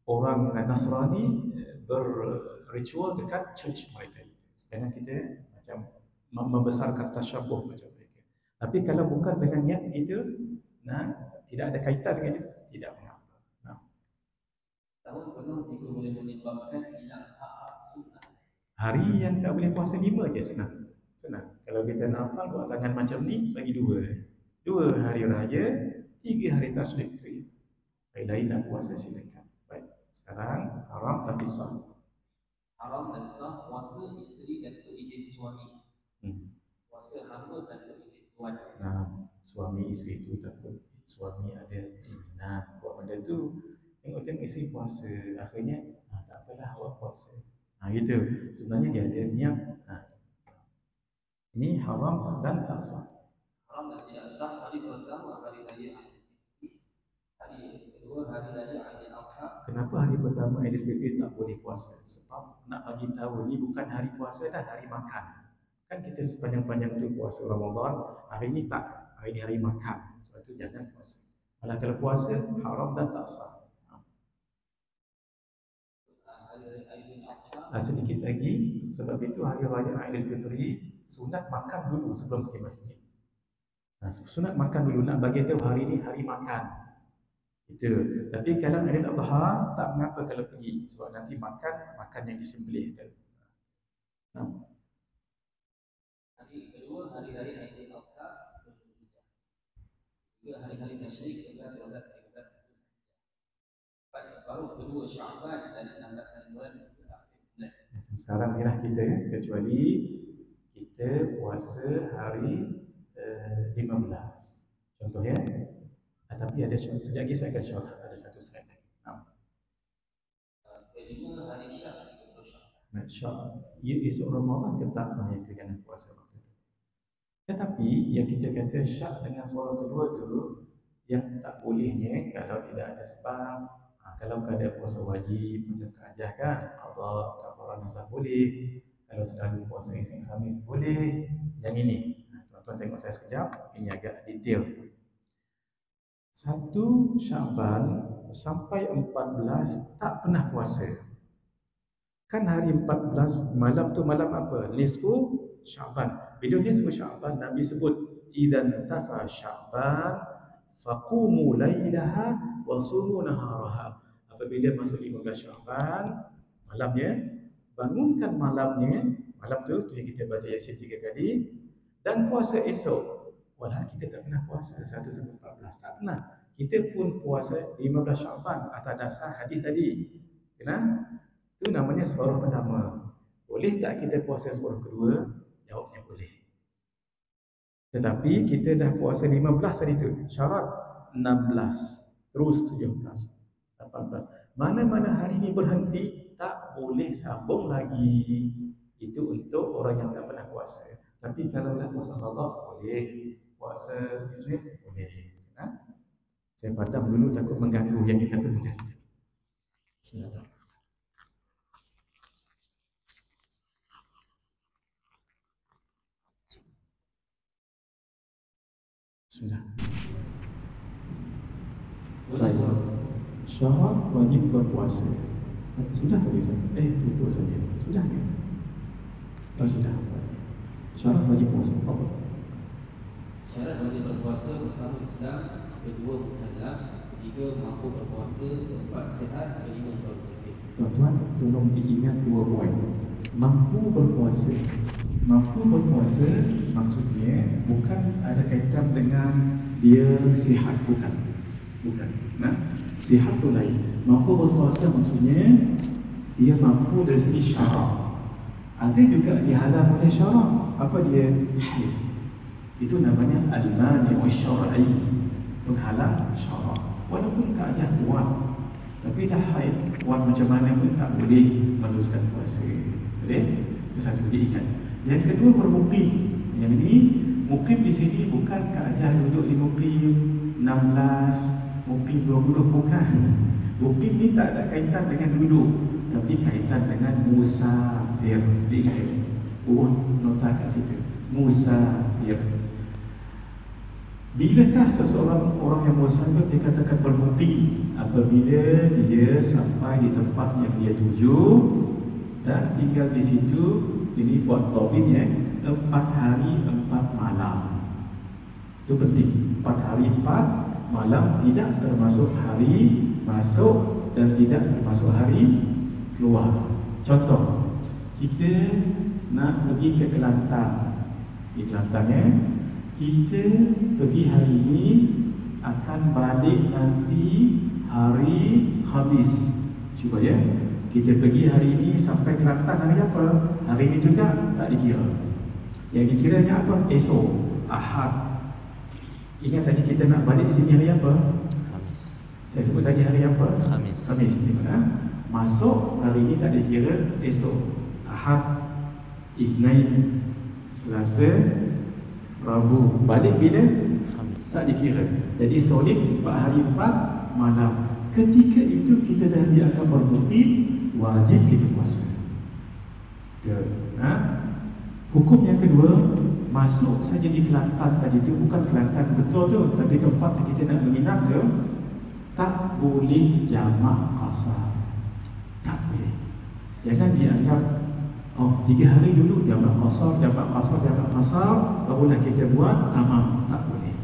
orang Nasrani berritual dekat church mereka. Kerana kita macam membesarkan tasyabuh macam mereka. Tapi kalau bukan dengan niat begitu, tidak ada kaitan dengan itu, tidak mengapa. Tahun penuh itu boleh menyebabkan hilang hak sunnah. Hari yang tak boleh puasa 5 je senang. Kalau kita nak hafal, buat tangan macam ni, bagi 2. 2 hari raya, 3 hari tasyrik. Hari lain nak puasa silakan. Baik. Sekarang haram tapi sah. haram dan sah puasa isteri tanpa izin suami, puasa hamba tanpa izin tuan. Nah, suami isteri itu takut suami ada keinginan buat benda tu, tengok isteri puasa, akhirnya tak apalah awak puasa. Gitu. Sebenarnya dia ada niat. Ini haram dan tak sah. Haram dan tidak sah hari pertama hari raya Aidilfitri, hari kedua hari raya Aidiladha. Kenapa hari pertama Aidilfitri tak boleh puasa? Sebab nak bagi tahu ni bukan hari puasa dah, hari makan. Kan kita sepanjang-panjang tu puasa Ramadan, hari ni tak, hari ni hari makan. Sebab tu jangan puasa. Malah kalau puasa haram dan tak sah. Sedikit lagi, sebab itu hari raya Aidilfitri sunat makan dulu sebelum pergi masjid. Sunat makan dulu, nak bagi tahu hari ni hari makan. Itu. Tapi kalau Aidiladha tak mengapa kalau pergi, sebab nanti makan yang disembelih tu. Hari kedua hari raya Aidiladha, juga hari-hari tasyrik 11, 12, 13. Pada separuh kedua Syaban dan 16 hari bulan. Sekarang ni lah kita kecuali kita puasa hari 15. Contohnya, tapi ada sekejap lagi saya akan syarah, ada satu slide lagi. Kelima hari Syak, 30 Syaban. Syak, ia esok Ramadan ke tak yang kena puasa waktu itu. Tetapi yang kita kata Syak dengan suara kedua tu, yang tak bolehnya kalau tidak ada sebab. Kalau ada puasa wajib macam Kajah kan, qada, kafaran tak boleh. Kalau selalu puasa Isnin Khamis boleh. Yang ini, tuan-tuan tengok saya sekejap, ini agak detail. 1 Syaban sampai 14 tak pernah puasa. Kan hari 14 malam tu malam apa? Nisfu Syaban. Bila nisfu Syaban Nabi sebut idzan tafa Syaban faqumu lailaha wa sumu naharaha. Apabila masuk 15 Syaban malamnya, bangunkan malamnya, malam tu yang kita baca Yasin 3 kali, dan puasa esok. Walau kita tak pernah puasa 1 sampai 14, tak pernah. Kita pun puasa 15 Syaban atas dasar hadis tadi. Kenapa? Itu namanya separuh pertama. Boleh tak kita puasa separuh kedua? Jawabnya boleh. Tetapi kita dah puasa 15 tadi tu, syarat 16, terus 17, 18. Mana-mana hari ini berhenti, tak boleh sambung lagi. Itu untuk orang yang tak pernah puasa. Tapi kalau nak puasa qada boleh, puasa Isnin boleh. Saya padam dulu takut mengganggu, yang ini takut mengganggu. Bismillah. Sudah. Baik. Syarat wajib berpuasa. Sudah tadi Ustaz? Lupa saja. Sudah kan? Sudah. Syarat wajib puasa. Fadhil. Syarat wajib berpuasa: pertama Islam, kedua mukallaf, ketiga mampu berpuasa, keempat sihat, kelima berfikir. Tuan-tuan, tolong diingat 2 poin. Mampu berpuasa. Mampu berpuasa maksudnya bukan ada kaitan dengan dia sihat, bukan. Sihat tu lain. Mampu berpuasa maksudnya dia mampu dari segi syarak. Ada juga dihalang oleh syarak. Apa dia? Haid. Itu namanya al-mani'u syar'i, penghalang syarak. Walaupun keadaan kuat, tapi dah haid, kuat macam mana pun tak boleh meneruskan puasa. Boleh? Itu satu diingat. Yang kedua bermukim. Yang ini mukim di sini bukan keadaan duduk di mukim 16, mukim 20, bukan. Mukim ni tak ada kaitan dengan duduk, tapi kaitan dengan musafir. Diingat. Nota kat situ. Musafir. Bilakah seseorang orang yang musafir dikatakan bermukim? Apabila dia sampai di tempat yang dia tuju dan tinggal di situ. Ini buat tobit 4 hari 4 malam. Itu penting. 4 hari 4 malam tidak termasuk hari masuk dan tidak termasuk hari keluar. Contoh, kita nak pergi ke Kelantan. Di Kelantannya, kita pergi hari ini, akan balik nanti hari Khamis. Cuba ya. Kita pergi hari ini sampai Kelantan hari apa? Hari ini juga tak dikira. Yang dikiranya apa? Esok, Ahad. Ingat tadi kita nak balik di sini hari apa? Khamis. Saya sebut tadi hari apa? Khamis. Khamis, di mana? Masuk hari ini tak dikira, esok Ahad, Isnin, Selasa, Rabu. Balik bila? Khamis. Tak dikira. Jadi solid 4 hari 4 malam. Ketika itu kita dah dianggap bermukim, wajib kita puasa. Hukum yang kedua, masuk saja di Kelantan tadi tu, bukan Kelantan betul tu, tapi tempat yang kita nak menginap tu, tak boleh jamak qasar. Tak boleh. Jangan dianggap 3 hari dulu jamak qasar, barulah kita buat tamam. Tak boleh.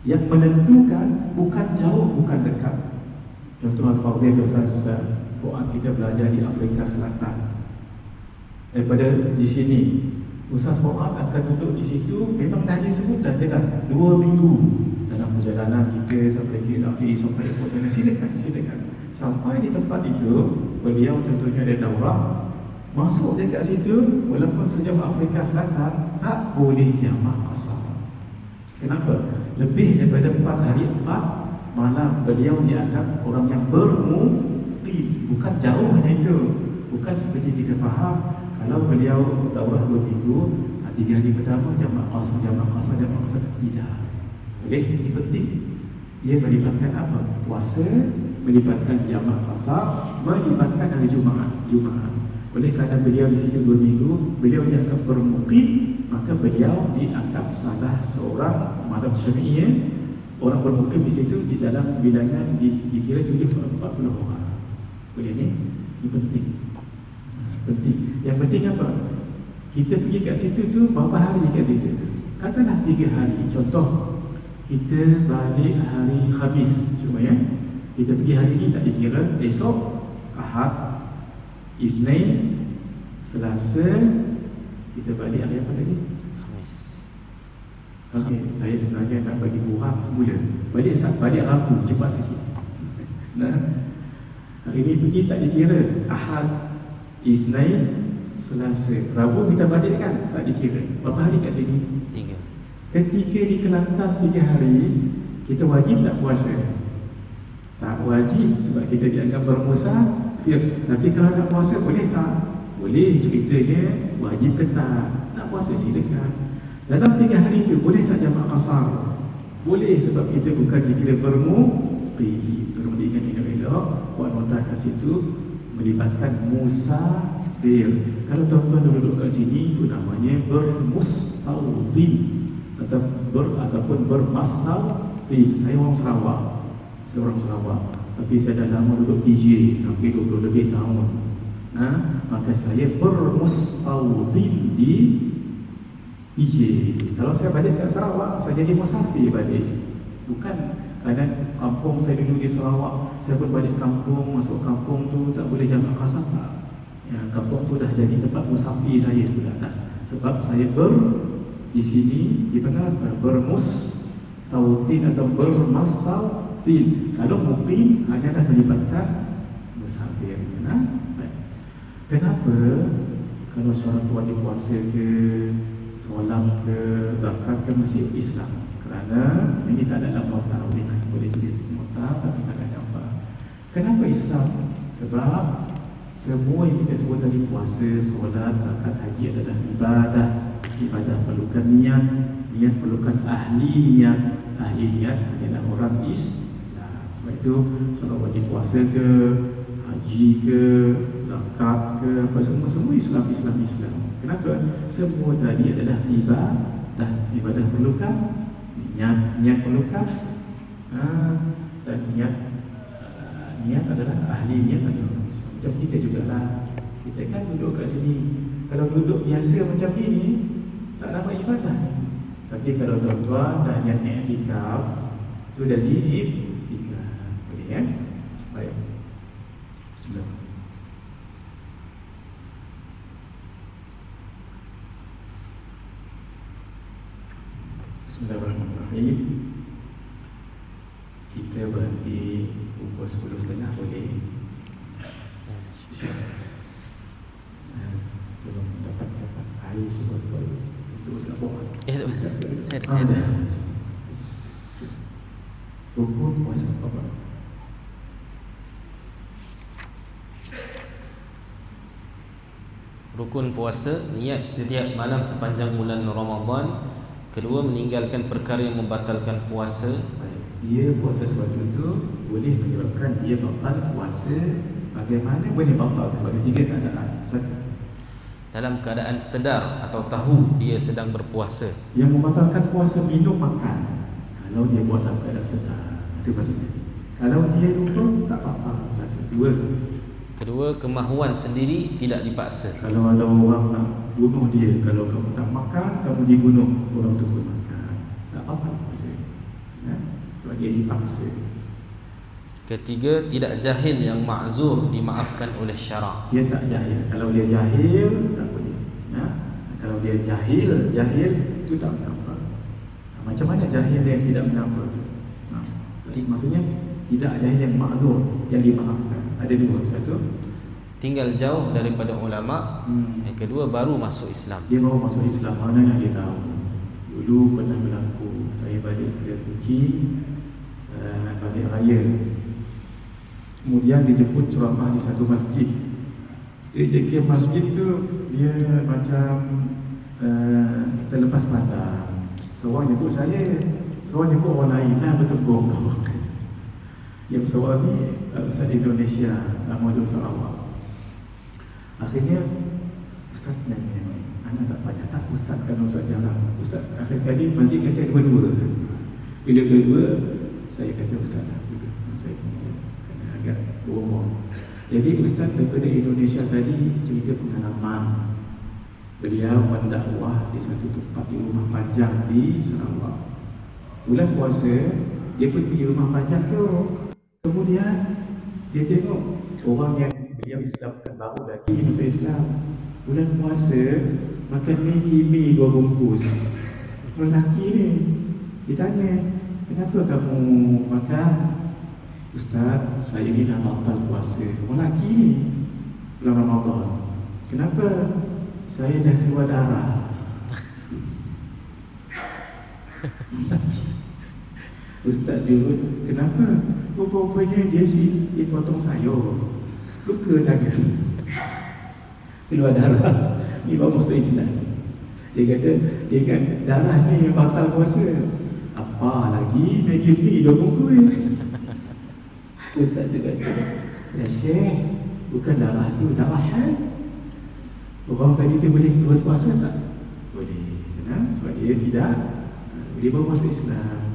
Yang menentukan bukan jauh, bukan dekat. Contoh Al-Fadhil Ustaz Fuad kita belajar di Afrika Selatan. Daripada di sini Ustaz Fuad akan duduk di situ. Memang dah disebut dah jelas 2 minggu dalam perjalanan kita sampai KLP, sampai airport sana. Silakan. Sampai di tempat itu, beliau contohnya ada daurah, masuk dekat situ, walaupun sejauh Afrika Selatan, tak boleh jamak qasar. Kenapa? Lebih daripada 4 hari 4 malam beliau dianggap orang yang bermukim. Bukan jauh hanya itu. Bukan seperti kita faham, kalau beliau daurah 2 minggu, 3 hari pertama jamak qasar. Tidak. Boleh? Ini penting. Ia melibatkan apa? Puasa, melibatkan jamak qasar, melibatkan hari Jumaat. Oleh kerana beliau di situ 2 minggu, beliau dianggap bermukim, maka beliau dianggap salah seorang madhab Syafi'iyah. Orang bermukim di situ di dalam bilangan dikira 40 orang. Boleh ni? Ini penting. Yang penting apa? Kita pergi kat situ tu berapa hari kat situ tu? Katalah 3 hari. Contoh, kita balik hari Khamis cuma ya. Kita pergi hari ini tak dikira. Esok Ahad, Isnin, Selasa, kita balik hari apa tadi? Okay, saya sebenarnya nak bagi kurang semula. Balik Rabu, cepat sikit. Hari ini pergi tak dikira. Ahad, Isnin, Selasa, Rabu kita balik kan? Tak dikira. Berapa hari kat sini? 3. Ketika di Kelantan 3 hari, kita wajib tak puasa? Tak wajib sebab kita dianggap bermusafir. Tapi kalau nak puasa boleh tak? Boleh, ceritanya wajib ke tak? Nak puasa silakan. Dalam 3 hari itu boleh tak jamak qasar? Boleh, sebab kita bukan dikira bermukim. Tolong diingat elok. Buat nota kat situ, melibatkan musafir. Kalau tuan-tuan duduk kat sini, itu namanya bermustautin ataupun bermastautin. Saya orang Sarawak. Tapi saya dah lama duduk PJ, hampir 20 lebih tahun. Maka saya bermustautin di PJ. Kalau saya balik kat Sarawak, saya jadi musafir balik. Bukan kerana kampung saya dulu di Sarawak, saya pun balik kampung, masuk kampung tu tak boleh jamak qasar tak. Ya, kampung tu dah jadi tempat musafir saya pula dah. Sebab saya di sini di mana bermustautin atau bermastautin. Kalau mukim hanyalah melibatkan musafir. Kenapa kalau seorang tu wajib puasa ke, solat ke, zakat ke, mesti Islam? Kerana ini tak ada dalam nota. Boleh tulis nota tapi tak ada gambar. Kenapa Islam? Sebab semua yang kita sebut tadi, puasa, solat, zakat, haji adalah ibadah. Ibadah perlukan niat perlukan ahli niat. Ahli niat adalah orang Islam. Sebab itu solat wajib puasa ke, haji ke, zakat ke, apa semua Islam. Kenapa? Semua tadi adalah ibadah. Ibadah perlukan niat perlukan dan niat adalah ahli niat adalah macam kita jugalah. Kita kan duduk kat sini, kalau duduk biasa macam ini tak nama ibadah. Tapi kalau tuan-tuan dah niat i'tikaf, tu dah i'tikaf. Boleh kan? Baik. Bismillah. Bismillahirrahmanirrahim. Kita berhenti pukul 10.30 boleh? Tolong dapatkan air sebotol untuk Ustaz Fuad. Saya ada. Rukun puasa apa? Rukun puasa, niat setiap malam sepanjang bulan Ramadan. Kedua, meninggalkan perkara yang membatalkan puasa. Dia buat sesuatu itu boleh menyebabkan dia batal puasa. Bagaimana boleh batal? Sebab ada 3 keadaan. Satu, Dalam keadaan sedar atau tahu dia sedang berpuasa. yang membatalkan puasa minum makan. Kalau dia buat dalam keadaan sedar, itu maksudnya. Kalau dia lupa, tak batal. Satu. Dua, Kedua, kemahuan sendiri tidak dipaksa. kalau ada orang nak bunuh dia, kalau kamu tak makan, kamu dibunuh. Orang tu pun makan, tak batal puasa. Sebab dia dipaksa. Ketiga, tidak jahil yang ma'zur, dimaafkan oleh syarak. Dia tak jahil. Kalau dia jahil, tak boleh. Kalau dia jahil itu tak mengapa. Macam mana jahil yang tidak mengapa tu? Maksudnya tidak jahil yang ma'zur, yang dimaafkan. Ada 2. Satu, Tinggal jauh daripada ulama. Yang kedua, baru masuk Islam. dia baru masuk Islam. Mana nak dia tahu? Dulu pernah berlaku, saya balik ke Kuching, balik raya. Kemudian dijemput ceramah di satu masjid. Dia ke masjid tu, dia macam terlepas pandang. Seorang nyebut saya, seorang nyebut orang lain, bertembung. Yang seorang ni Ustaz Indonesia, nama dia Sarawak. Akhirnya Ustaz nanya, anak tak banyak tak Ustaz, kan Ustaz jarang. Ustaz akhir sekali masjid kata dua-dua. Bila dua-dua, saya kata Ustaz lah juga. Saya kena agak berumur. Jadi Ustaz daripada Indonesia tadi cerita pengalaman beliau mendakwah di satu tempat di rumah panjang di Sarawak. Bulan puasa, dia pun pergi rumah panjang tu. Kemudian dia tengok orang yang beliau Islamkan baru lagi masuk Islam. Bulan puasa makan mi 2 bungkus. Lelaki ni ditanya, kenapa kamu makan? Ustaz, saya ni dah batal puasa. Lelaki ni bulan Ramadan. Kenapa? Saya dah keluar darah. Ustaz jurut, kenapa? Rupanya dia potong sayur, luka tangan, keluar darah. Ni baru masuk Islam. Dia kata, dengan darah ni yang batal puasa. Apa lagi Maggi mi 2 bungkus. Ustaz tu kata, ya Syekh, bukan darah tu, darah hal. Orang tadi tu boleh terus puasa tak? Boleh. Sebab dia tidak, dia baru masuk Islam.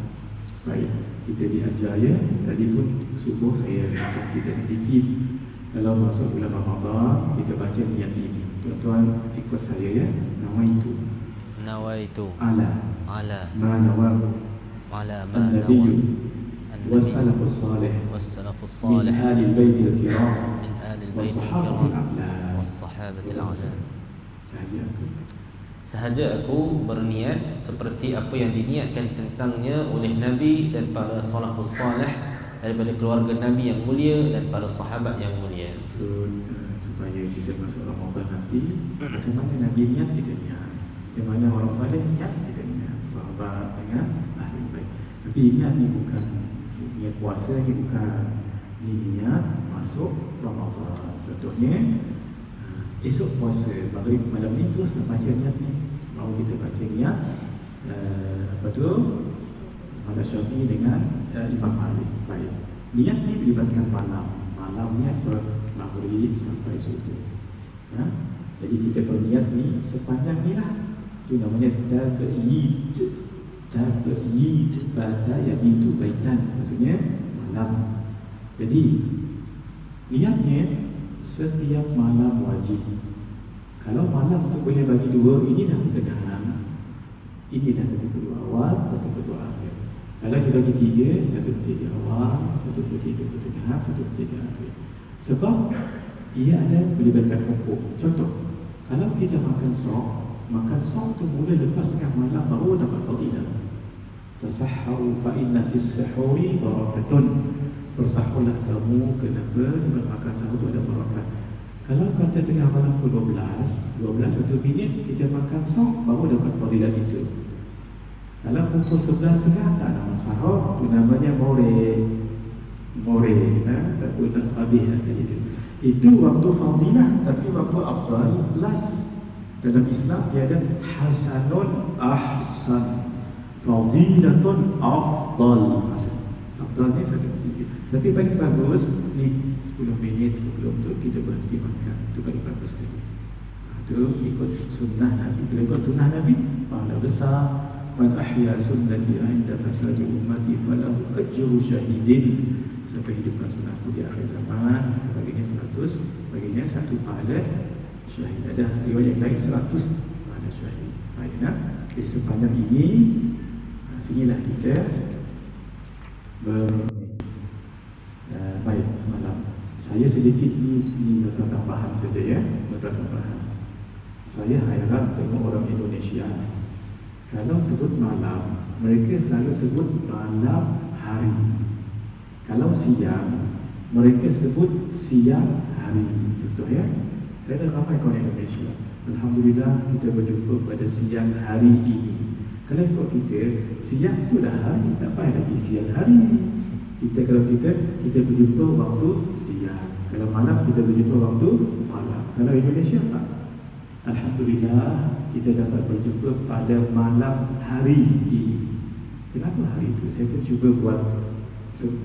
Baik, kita diajar ya. Tadi pun subuh saya kongsikan sedikit. Kalau masuk bulan Ramadan, kita baca niat ini. Tuan-tuan ikut saya ya. Nawaitu ala ma nawahu an-nabiyyu was-salafus salih min ahli al-baitil kiram was-sahabatil a'lam. Sahaja aku berniat seperti apa yang diniatkan tentangnya oleh Nabi dan para salafus salih daripada keluarga Nabi yang mulia dan para sahabat yang mulia. So, supaya kita masuk Ramadan nanti, macam mana Nabi niat, kita niat. Macam mana orang salih niat, kita niat. Sahabat dengan ahli bait. Tapi niat ni bukan niat puasa, ni bukan. Ni niat masuk Ramadan. Contohnya, esok puasa, maghrib malam ni terus nak baca niat ni. Baru kita baca niat Imam Syafi'i dengan Imam Malik. Baik. Niat ni melibatkan malam. Malam niat maghrib sampai subuh. Jadi kita berniat ni sepanjang ni lah. Itu namanya tabyid. Tabyid bata yabitu baitan. Maksudnya malam. Jadi niatnya setiap malam wajib. Kalau malam tu boleh bagi 2, ini dah pertengahan. Ini dah 1/2 awal, 1/2 akhir. Kalau dibagi 3, 1/3 awal, 1/3 pertengahan, 1/3 akhir. Sebab ia ada melibatkan hukum. Contoh, kalau kita makan sok tu mula lepas tengah malam baru dapat fadilah. Tasahharu fa inna fis sahuri barakatun. Bersahurlah kamu, kenapa? Sebab makan sahur itu ada barakat. Kalau kata tengah malam pukul 12 1 minit kita makan sok, baru dapat fadilat itu. Kalau pukul 11.30 tak nama sahur, itu namanya more, tak pun nak habis kata itu. Itu waktu fadilah, tapi waktu afdal plus. Dalam Islam dia ada hasanun ahsan, fadilatun afdal. Afdal ni satu tiga. Tapi paling bagus ni 10 minit sebelum tu kita berhenti makan. Itu paling bagus sekali. Itu ikut sunnah Nabi. Kalau ikut sunnah Nabi, pahala besar. Man ahya sunnati 'inda fasadi ummati falahu ajru syahidin. Siapa hidupkan sunnahku di akhir zaman, baginya 100, baginya 1 pahala syahid. Ada riwayat lain 100 pahala syahid. Baik, nak? Okay, sepanjang ini sinilah kita baik malam. Saya sedikit ni nota tambahan saja ya, nota tambahan. Saya hairan tengok orang Indonesia. Kalau sebut malam, mereka selalu sebut malam hari. Kalau siang, mereka sebut siang hari. Contoh ya, saya dah ramai kawan Indonesia. Alhamdulillah kita berjumpa pada siang hari ini. Kalau ikut kita, siang tu dah hari, tak payah lagi siang hari. Kalau kita berjumpa waktu siang. Kalau malam kita berjumpa waktu malam. Kalau Indonesia tak. Alhamdulillah kita dapat berjumpa pada malam hari ini. Kenapa hari itu? Saya pun cuba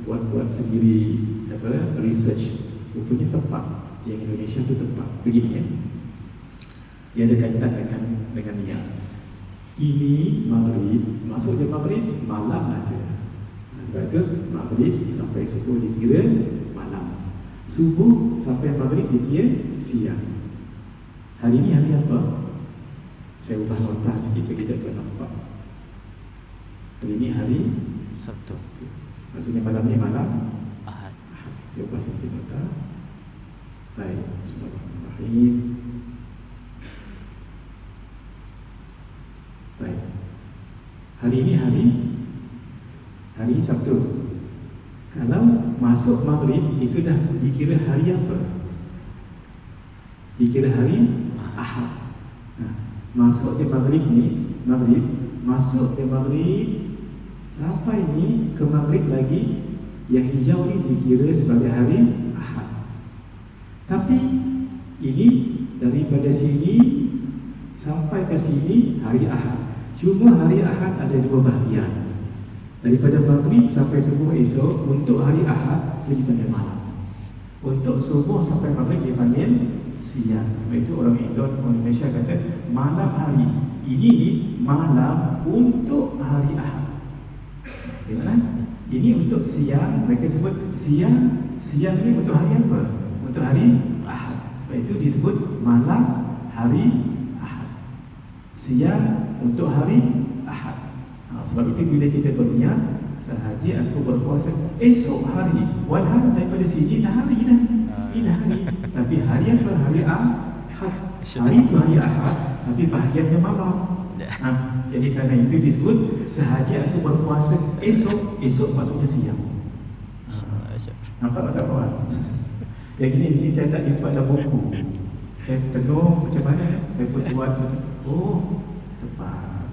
buat sendiri research. Rupanya tepat. Yang Indonesia itu tepat. Begini ya. Dia ada kaitan dengan niat. Ini maghrib, masuk jam maghrib malam aja. Sebab itu maghrib sampai subuh dikira malam. Subuh sampai maghrib dikira siang. Hari ini hari apa? Saya ubah nota sikit bagi kita nampak. Hari ini hari Sabtu. Maksudnya malam ni malam Ahad. Saya ubah sikit nota. Baik, bismillahirrahmanirrahim. Baik. Hari ini hari Sabtu. Kalau masuk maghrib itu dah dikira hari apa? Dikira hari Ahad. Masuk di maghrib masuk di maghrib sampai ni ke maghrib lagi, yang hijau ni dikira sebagai hari Ahad. Tapi ini daripada sini sampai ke sini hari Ahad. Cuma hari Ahad ada 2 bahagian. Daripada maghrib sampai subuh esok untuk hari Ahad dia dipanggil malam. Untuk subuh sampai maghrib dipanggil siang. Sebab itu orang Indonesia kata malam hari. Ini malam untuk hari Ahad. Tengoklah. Ini untuk siang, mereka sebut siang. Siang ni untuk hari apa? Untuk hari Ahad. Sebab itu disebut malam hari Ahad. Siang untuk hari Ahad. Sebab itu bila kita berniat, sahaja aku berpuasa esok hari, walhal daripada sini dah hari dah. Ini hari. Tapi hari apa? Hari Ahad. Hari itu hari Ahad, tapi bahagiannya malam. Jadi kerana itu disebut sahaja aku berpuasa esok. Esok maksudnya siang. Nampak maksud apa? Yang ini saya tak jumpa dalam buku. Saya tengok macam mana, saya pun buat. Oh, tepat.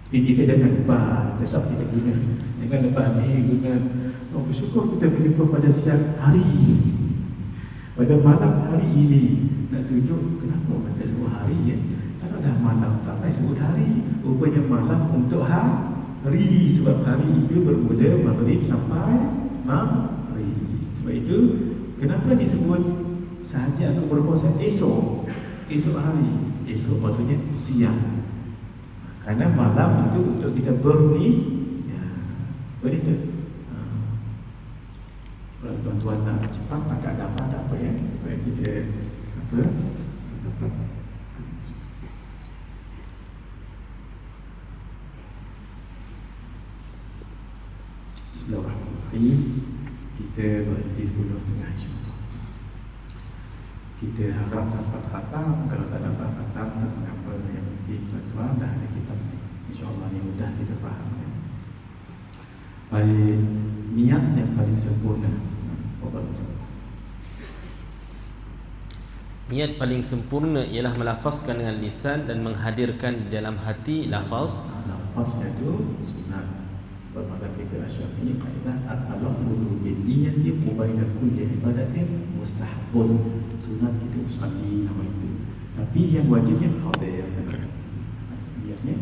Jadi kita jangan lepas, tetap kita guna. Jangan lepas ni guna. Oh, bersyukur kita berjumpa pada siang hari ini, pada malam hari ini. Nak tunjuk kenapa mereka sebut hari ya. Kalau dah malam tak payah sebut hari. Rupanya malam untuk hari. Sebab hari itu bermula maghrib sampai maghrib. Sebab itu kenapa disebut sahaja aku berpuasa esok. Esok hari. Esok maksudnya siang. Kerana malam itu untuk kita berni ya, boleh tu. Kalau tuan-tuan nak cepat tak dapat tak apa ya, supaya kita dapat. Bismillahirrahmanirrahim. Kita berhenti 10.30 insyaAllah. Kita harap dapat khatam. Kalau tak dapat khatam, tak mengapa. Yang penting tuan-tuan dah ada kitab ni. InsyaAllah ni mudah kita faham ya. Baik, niat yang paling sempurna. Niat paling sempurna ialah melafazkan dengan lisan dan menghadirkan di dalam hati lafaz. Lafaznya itu sunat. Sebab pada kita Asy-Syafi'i kaedah at-talaffuzu bin niyyati qabaila kulli ibadatin mustahabun. Sunat kita usalli nama itu. Tapi yang wajibnya hadir. Niatnya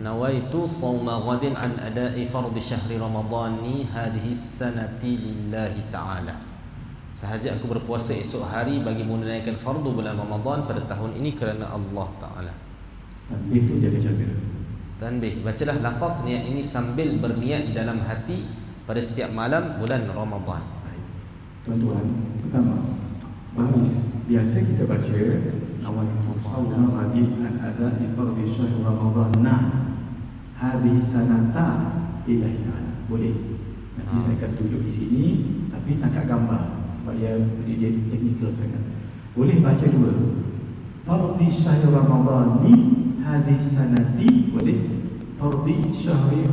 Nawaitu shauma ghadin an ada'i fardhi syahri ramadhani hadhihi sanati lillahi ta'ala. Sahaja aku berpuasa esok hari bagi menunaikan fardu bulan Ramadan pada tahun ini kerana Allah Ta'ala. Tanbih itu jaga-jaga. Tanbih, bacalah lafaz niat ini sambil berniat di dalam hati pada setiap malam bulan Ramadan. Tuan-tuan, pertama, baris. Biasa kita baca awal sawma ghadin an ada'i fardhi syahri ramadhan hadhihi sanata lillahi ta'ala. Boleh. Nanti saya akan tunjuk di sini tapi tangkap gambar supaya dia teknikal sangat. Boleh baca dua. Fardhi syahri ramadhani hadhihi sanati, boleh. Fardhi syahri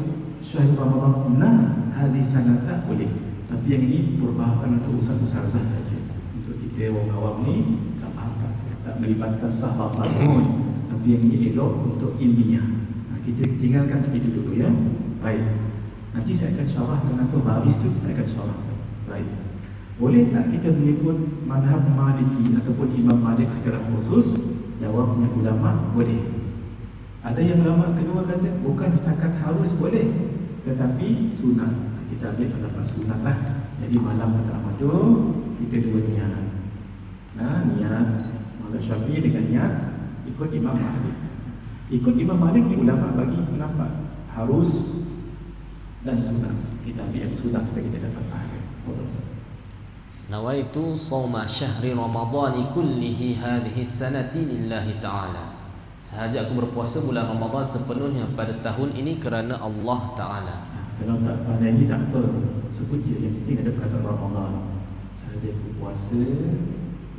ramadhan hadhihi sanata, boleh. Tapi yang ini perbahasan untuk ustaz-ustazah saja. Untuk kita orang awam ni tak faham, tak melibatkan sahabat pun. Tapi yang ini elok untuk ilmiah. Kita tinggalkan itu dulu ya. Baik. Nanti saya akan syarah kenapa baris tu saya akan syarah. Baik. Boleh tak kita mengikut mazhab Maliki ataupun Imam Malik secara khusus? Jawabnya ulama, boleh. Ada yang ulama kedua kata bukan setakat harus, boleh, tetapi sunat. Kita ambil pendapat sunat lah. Jadi malam pertama tu kita dua niat. Niat mazhab Syafi'i dengan niat ikut Imam Malik. Ikut Imam Malik ni ulama bagi pendapat harus dan sunat. Kita ambil yang sunat supaya kita dapat pahala. Nawaitu shauma syahri ramadhani kullihi hadhihi sanati lillahi ta'ala. Sahaja aku berpuasa bulan Ramadan sepenuhnya pada tahun ini kerana Allah Ta'ala. Kalau tak pada ini tak apa, sebut je, yang penting ada perkataan Ramadan. Sahaja aku puasa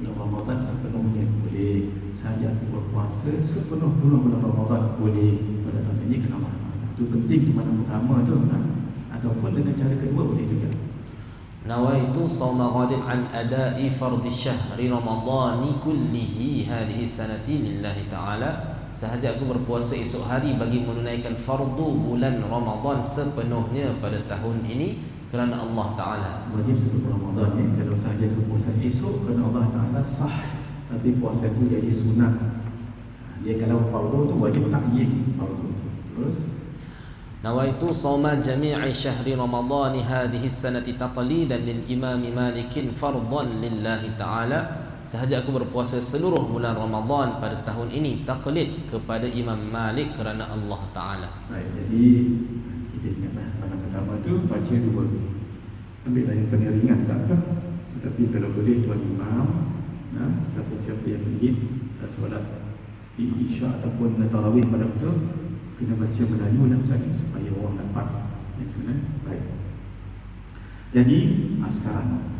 bulan Ramadan sepenuhnya, boleh. Sahaja aku berpuasa sepenuh bulan Ramadan, boleh. Pada tahun ini kerana Allah Ta'ala. Itu penting di mana pertama tu, ataupun dengan cara kedua boleh juga. Nawaitu shauma ghadin an ada'i fardhi syahri ramadhani kullihi hadhihi sanati lillahi ta'ala. Sahaja aku berpuasa esok hari bagi menunaikan fardu bulan Ramadan sepenuhnya pada tahun ini kerana Allah Ta'ala. Wajib sebut Ramadan ni. Kalau sahaja puasa esok kerana Allah Ta'ala sah, tapi puasa itu jadi sunat. Dia kalau fardu tu wajib ta'yin fardu. Terus Nawaitu shauma jami'i syahri ramadhani hadhihi sanati taqlidan lil imam Malik fardhan lillahi ta'ala. Sahaja aku berpuasa seluruh bulan Ramadan pada tahun ini taklid kepada Imam Malik kerana Allah Ta'ala. Baik, jadi kita ingatlah malam pertama tu baca dua. Ambillah yang paling ringan tak apa. Tetapi kalau boleh tuan imam, ataupun siapa yang ingin solat isya ataupun tarawih pada waktu, kena baca Melayu dan Melayu supaya orang dapat itu. Baik. Jadi sekarang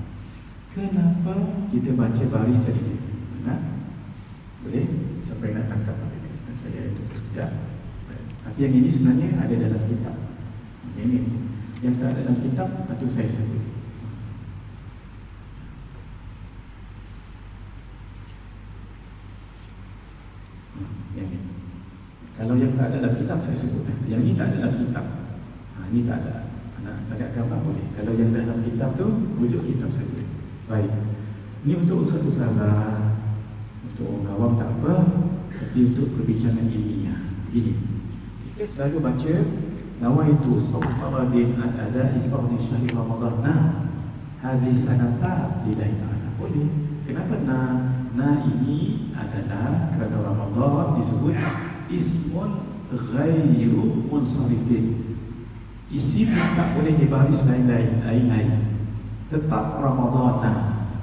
kenapa kita baca baris tadi? Boleh? Siapa yang nak tangkap saya itu sekejap. Tapi yang ini sebenarnya ada dalam kitab. Ini yang tak ada dalam kitab, itu saya sebut. Yang ini. Kalau yang tak ada dalam kitab saya sebut. Yang ini tak ada dalam kitab. Ini tak ada. Tak ada gambar boleh. Kalau yang dalam kitab tu rujuk kitab saja. Baik. Ini untuk ustaz-ustazah, untuk orang awam tak apa, tapi untuk perbincangan ilmiah. Begini. Kita selalu baca nawaitu shauma ghadin an ada'i fardhi syahri ramadhan hadhihi sanata lillahi ta'ala. Boleh. Kenapa ini adalah kerana Ramadan disebut ismun ghairu munsarifin. Isim tak boleh dibaris lain-lain. Tetap Ramadan,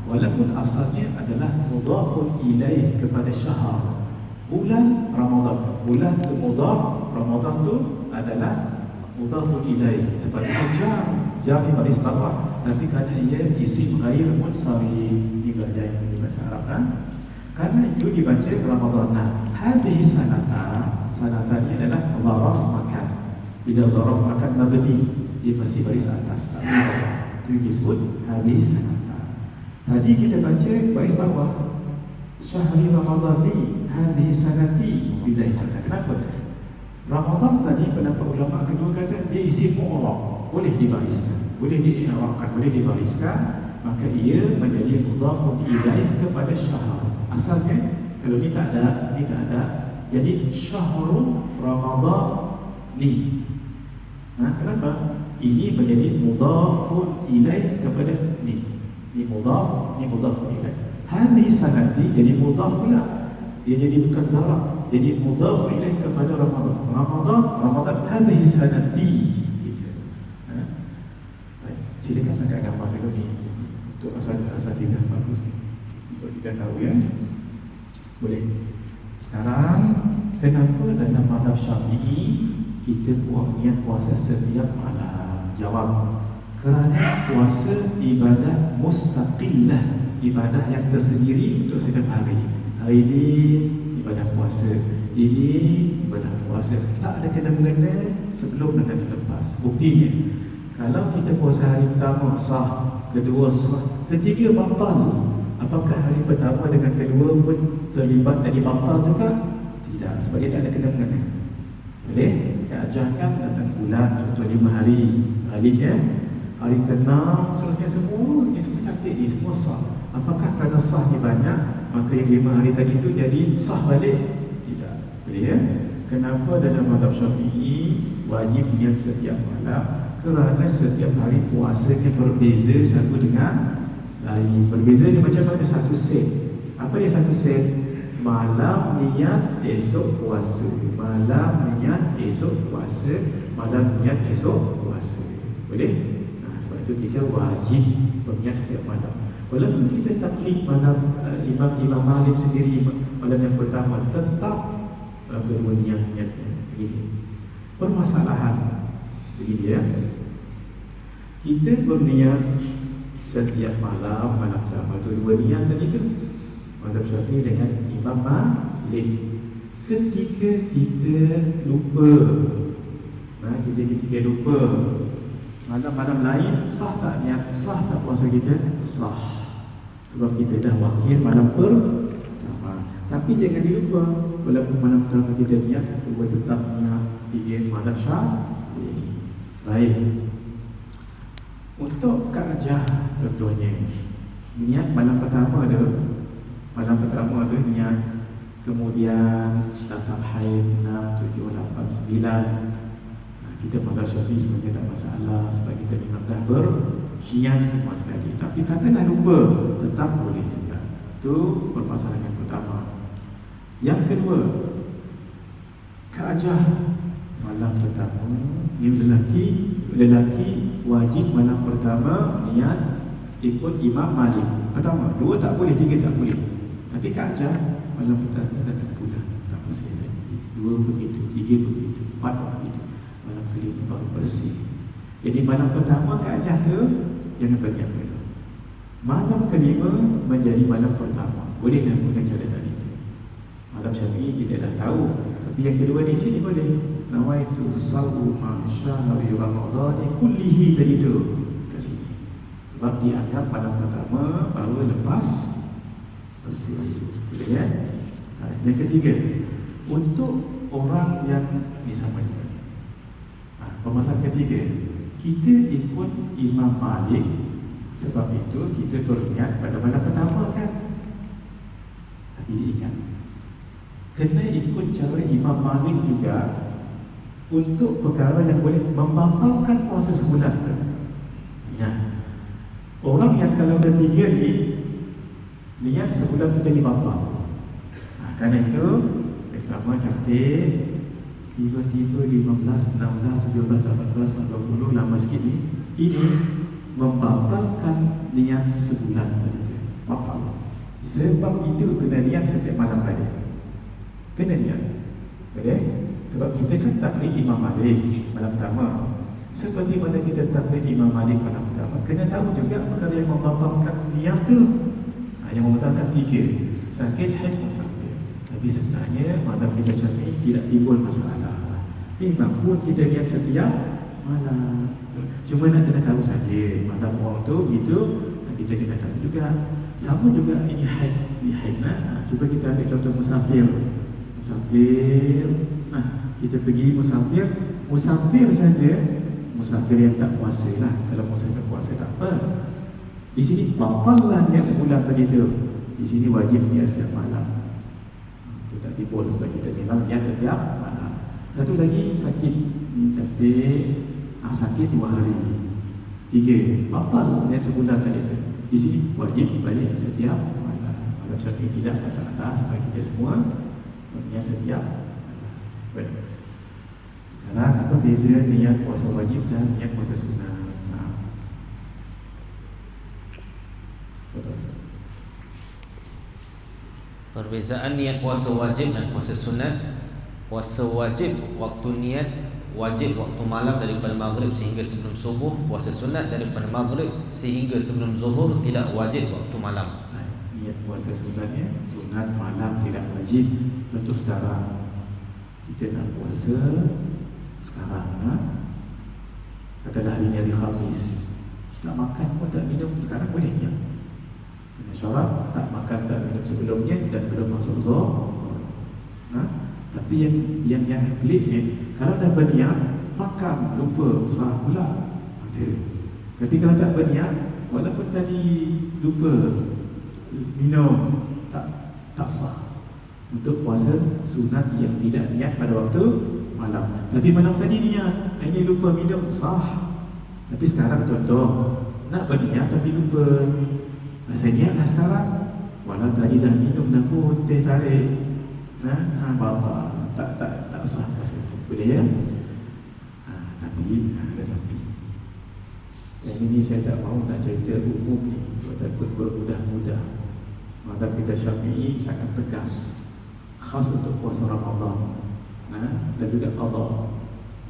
walaupun asalnya adalah mudhafun ilaih kepada syahr. Bulan Ramadan, bulan tu mudhaf, Ramadan tu adalah mudhafun ilaih. Seperti jam baris bawah, tapi kerana ia isim ghair munsarif dibaca di bahasa Arab karena itu dibaca Ramadan. Hadhihi sanata ini adalah dharaf makan. Bila dharaf makan mabni, dia masih baris atas. Itu disebut hadis sanata. Tadi kita baca baris bawah. syahri Ramadhani hadhihi sanati bila kata. Kenapa? Ramadan tadi pendapat ulama kedua kata dia isi mu'rab, boleh dibariskan, boleh di'irabkan, boleh dibariskan, maka ia menjadi mudhafun ilaih kepada syahr. Asalnya kalau ni tak ada, jadi syahrul Ramadhani. Kenapa? Ini menjadi mudhafun ilaih kepada ni. Ni mudhaf, ni mudhafun ilaih. Hadhihi sanati jadi mudhaf pula. Dia jadi bukan zaraf, jadi mudhaf ilaih kepada Ramadan. Ramadan hadhihi sanati. Gitu. Baik, silakan tangkap gambar dulu ni untuk asatizah bagus ni. Untuk kita tahu ya. Boleh. Sekarang kenapa dalam mazhab Syafi'i kita buat niat puasa setiap malam? Jawab, kerana puasa ibadah mustaqillah, ibadah yang tersendiri untuk setiap hari. Hari ini ibadah puasa, ini ibadah puasa, tak ada kena-mengena sebelum dan selepas. Buktinya, kalau kita puasa hari pertama sah, kedua sah, ketiga batal, apakah hari pertama dengan kedua pun terlibat jadi batal juga? Tidak, sebab dia tak ada kena-mengena. Boleh? Keajakan datang bulan, contoh 5 hari, baliknya hari ke-6, seterusnya semua, ini semua cantik, ini semua sah. Apakah kerana sah ni banyak, maka yang 5 hari tadi itu jadi sah balik? Tidak. Boleh ya? Kenapa dalam mazhab Syafi'i wajib niat setiap malam? Kerana setiap hari puasanya berbeza satu dengan lain. Berbeza ni macam mana? Satu set. Apa dia satu set? Malam niat esok puasa, malam niat esok puasa, malam niat esok puasa. Boleh? Sebab itu kita wajib berniat setiap malam. Walaupun kita taklid malam Imam Malik sendiri malam yang pertama, tetap berdua niat-niatnya begini. Permasalahan begini ya, kita berniat setiap malam pertama itu dua niat tadi tu mazhab Syafi'i dengan Imam Malik. Ketika kita lupa, kita lupa, malam-malam lain sah tak niat? Sah tak puasa kita? Sah. Sebab kita dah wakil malam pertama. Tapi jangan dilupa, walaupun malam pertama kita niat, cuba tetap niat ingin malam Syafi'i. Baik. Untuk kaedah contohnya, niat malam pertama ada, niat, kemudian datang haid 6, 7, 8, 9. Kita mazhab Syafi'i sebenarnya tak masalah sebab kita memang dah berniat semua sekali. Tapi katalah lupa, tetap boleh juga. Itu permasalahan yang pertama. Yang kedua, kaedah malam pertama, lelaki wajib malam pertama niat ikut Imam Malik. Pertama, 2 tak boleh, 3 tak boleh. Tapi kaedah malam pertama dah terpulang, tak bersih lagi. 2 begitu, 3 begitu, 4 begitu. Malam kelima baru bersih. Jadi malam pertama kaedah tu jangan berniat dulu. Malam kelima menjadi malam pertama. Boleh nak guna cara tadi tu. Malam Syafi'i kita dah tahu. Tapi yang kedua di sini boleh. Nawaitu sawma syahri Ramadhani kullihi tadi tu kat sini. Sebab dianggap malam pertama baru lepas bersih. Boleh ya? Yang ketiga, untuk orang yang misalnya permasalahan ketiga, kita ikut Imam Malik. Sebab itu kita berniat pada malam pertama kan. Tapi diingat, kena ikut cara Imam Malik juga untuk perkara yang boleh membatalkan puasa sebulan tu. Ya. Orang yang kalau dah 3 ni niat sebulan tu jadi batal. Kerana itu pertama cantik, tiba-tiba 15, 16, 17, 18, 20 lama sikit ni, ini membatalkan niat sebulan tadi. Batal. Sebab itu kena niat setiap malam tadi. Kena niat. Boleh? Sebab kita kan taklid Imam Malik malam pertama. Seperti mana kita taklid Imam Malik malam pertama, kena tahu juga perkara yang membatalkan niat tu. Yang membatalkan 3, sakit haid musafir. Tapi sebenarnya malam kita Syafi'i tidak timbul masalah. Memang pun kita niat setiap malam. Cuma nak kena tahu saja malam orang tu gitu, kita kena tahu juga Sama juga ini haid. Cuba kita ambil contoh musafir. Kita pergi musafir saja, musafir yang tak puasa lah. Kalau musafir puasa tak apa. Di sini batallah niat sebulan tadi tu. Di sini wajib niat setiap malam. Itu tak tipu sebab kita memang niat setiap malam. Satu lagi sakit, sakit 2 hari, 3 batal niat sebulan tadi tu. Di sini wajib balik setiap malam. Kalau Syafi'i tidak masalah sebab kita semua niat setiap malam. Sekarang apa beza niat puasa wajib dan niat puasa sunnah? Perbezaan niat puasa wajib dan puasa sunat. Puasa wajib waktu niat wajib waktu malam daripada maghrib sehingga sebelum subuh. Puasa sunat daripada maghrib sehingga sebelum zuhur, tidak wajib waktu malam. Niat puasa sunatnya sunat malam, tidak wajib. Contoh sekarang kita nak puasa sekarang, katalah hari ni hari Khamis, tak makan pun tak minum sekarang boleh ya? Dengan syarat tak makan tak minum sebelumnya dan belum masuk zuhur. Tapi yang peliknya, kalau dah berniat makan lupa sah pula. Tapi kalau tak berniat, walaupun tadi lupa minum, tak sah untuk puasa sunat yang tidak niat pada waktu malam. Tapi malam tadi niat, ini lupa minum, sah. Tapi sekarang contoh nak berniat tapi lupa, saya niatlah sekarang, walau tadi dah minum dah pun teh tarik, batal, tak sah puasa itu. Boleh ya? Tapi ada tapi. Yang ini saya tak mahu nak cerita umum ni, sebab takut bermudah-mudah. Mazhab kita Syafi'i sangat tegas, khas untuk puasa Ramadan, dan juga qada.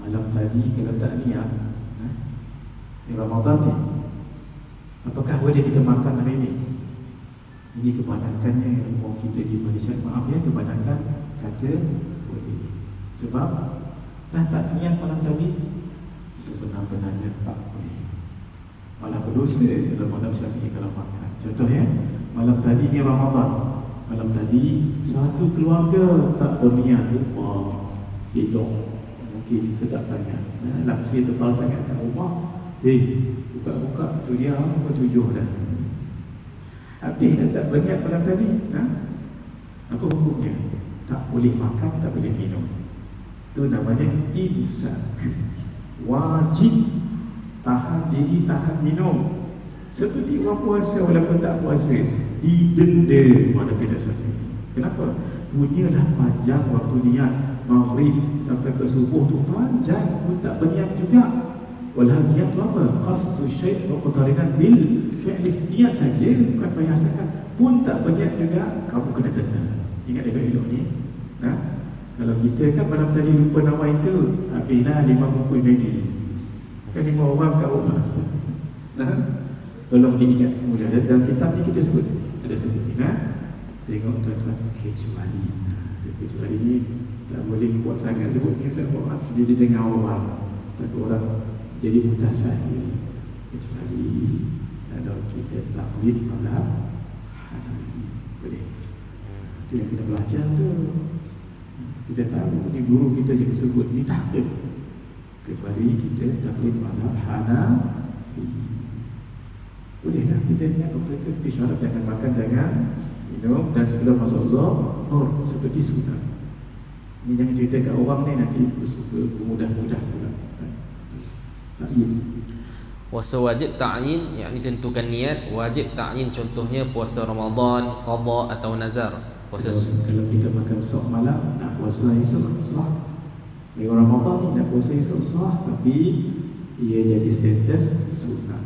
Malam tadi kalau tak niat di Ramadan ni, apakah boleh kita makan hari ini? Ini kebanyakannya orang kita di Malaysia, maaf ya, kebanyakan kata boleh. Sebab dah tak niat malam tadi, sebenar-benarnya tak boleh. Malah berdosa dalam mazhab Syafi'i kalau makan. Contoh ya, malam tadi ni Ramadan, malam tadi satu keluarga tak berniat, lupa tidur, mungkin sedap sangat, laksir tebal sangat kat rumah, buka-buka tu dia pukul 7 dah. Habis dah tak berniat malam tadi, apa hukumnya? Tak boleh makan, tak boleh minum. Itu namanya imsak. Wajib tahan diri, tahan minum. Seperti orang puasa walaupun tak puasa, didenda mazhab kita Syafi'i. Kenapa? Punyalah panjang waktu niat, maghrib sampai ke subuh tu panjang, pun tak berniat juga. Walau niat tu apa? Qasdu syai' wa qatarinan bil fi'li. Niat saja, bukan bahasakan, pun tak berniat juga, kamu kena denda. Ingat elok-elok ni. Kalau kita kan malam tadi lupa nama itu, habislah 5 bungkus Maggi. Kan 5 orang kat rumah. Tolong diingat semula. Dalam kitab ni kita sebut, ada sebut ni, tengok tuan-tuan, kecuali ni tak boleh buat sangat sebut ni, Ustaz Fuad. Jadi dengar orang, takut orang jadi mutasahil. Kecuali kalau kita taklid malam boleh. Itu yang kita belajar tu. Kita tahu ni guru kita yang sebut ni taklid, kecuali kita taklid malam Hanafi. Boleh tak kita niat waktu itu, tapi syarat jangan makan, jangan minum, dan sebelum masuk zuhur seperti sunat. Ini jangan cerita kat orang ni nanti mudah-mudah pula. Ta'yin. Puasa wajib ta'yin, yakni tentukan niat. Wajib ta'yin contohnya puasa Ramadan, qada atau nazar. Puasa kalau kita makan sok malam, nak puasa esok sah. Di Ramadan ni nak puasa esok sah, tapi ia jadi status sunat.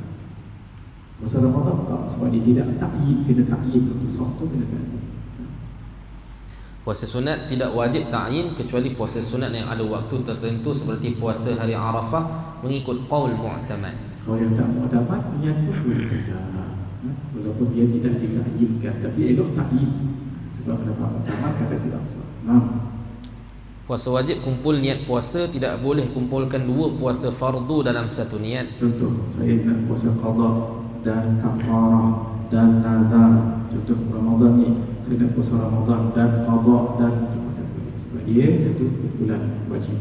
Puasa Ramadan tak, sebab dia tidak ta'yin, kena ta'yin untuk sok tu kena ta'yin. Puasa sunat tidak wajib ta'yin kecuali puasa sunat yang ada waktu tertentu seperti puasa hari Arafah mengikut qaul mu'tamad. Kalau yang tak mu'tamad, niat pun boleh juga, walaupun dia tidak dita'yinkan, tapi elok ta'yin. Sebab ada mu'tamad kata tidak sah. Puasa wajib kumpul niat puasa, tidak boleh kumpulkan 2 puasa fardu dalam satu niat. Contoh, saya nak puasa qada dan kafarah, dan nazar. Contoh Ramadan ni, saya nak puasa Ramadan dan qada dan sebab dia satu kumpulan wajib.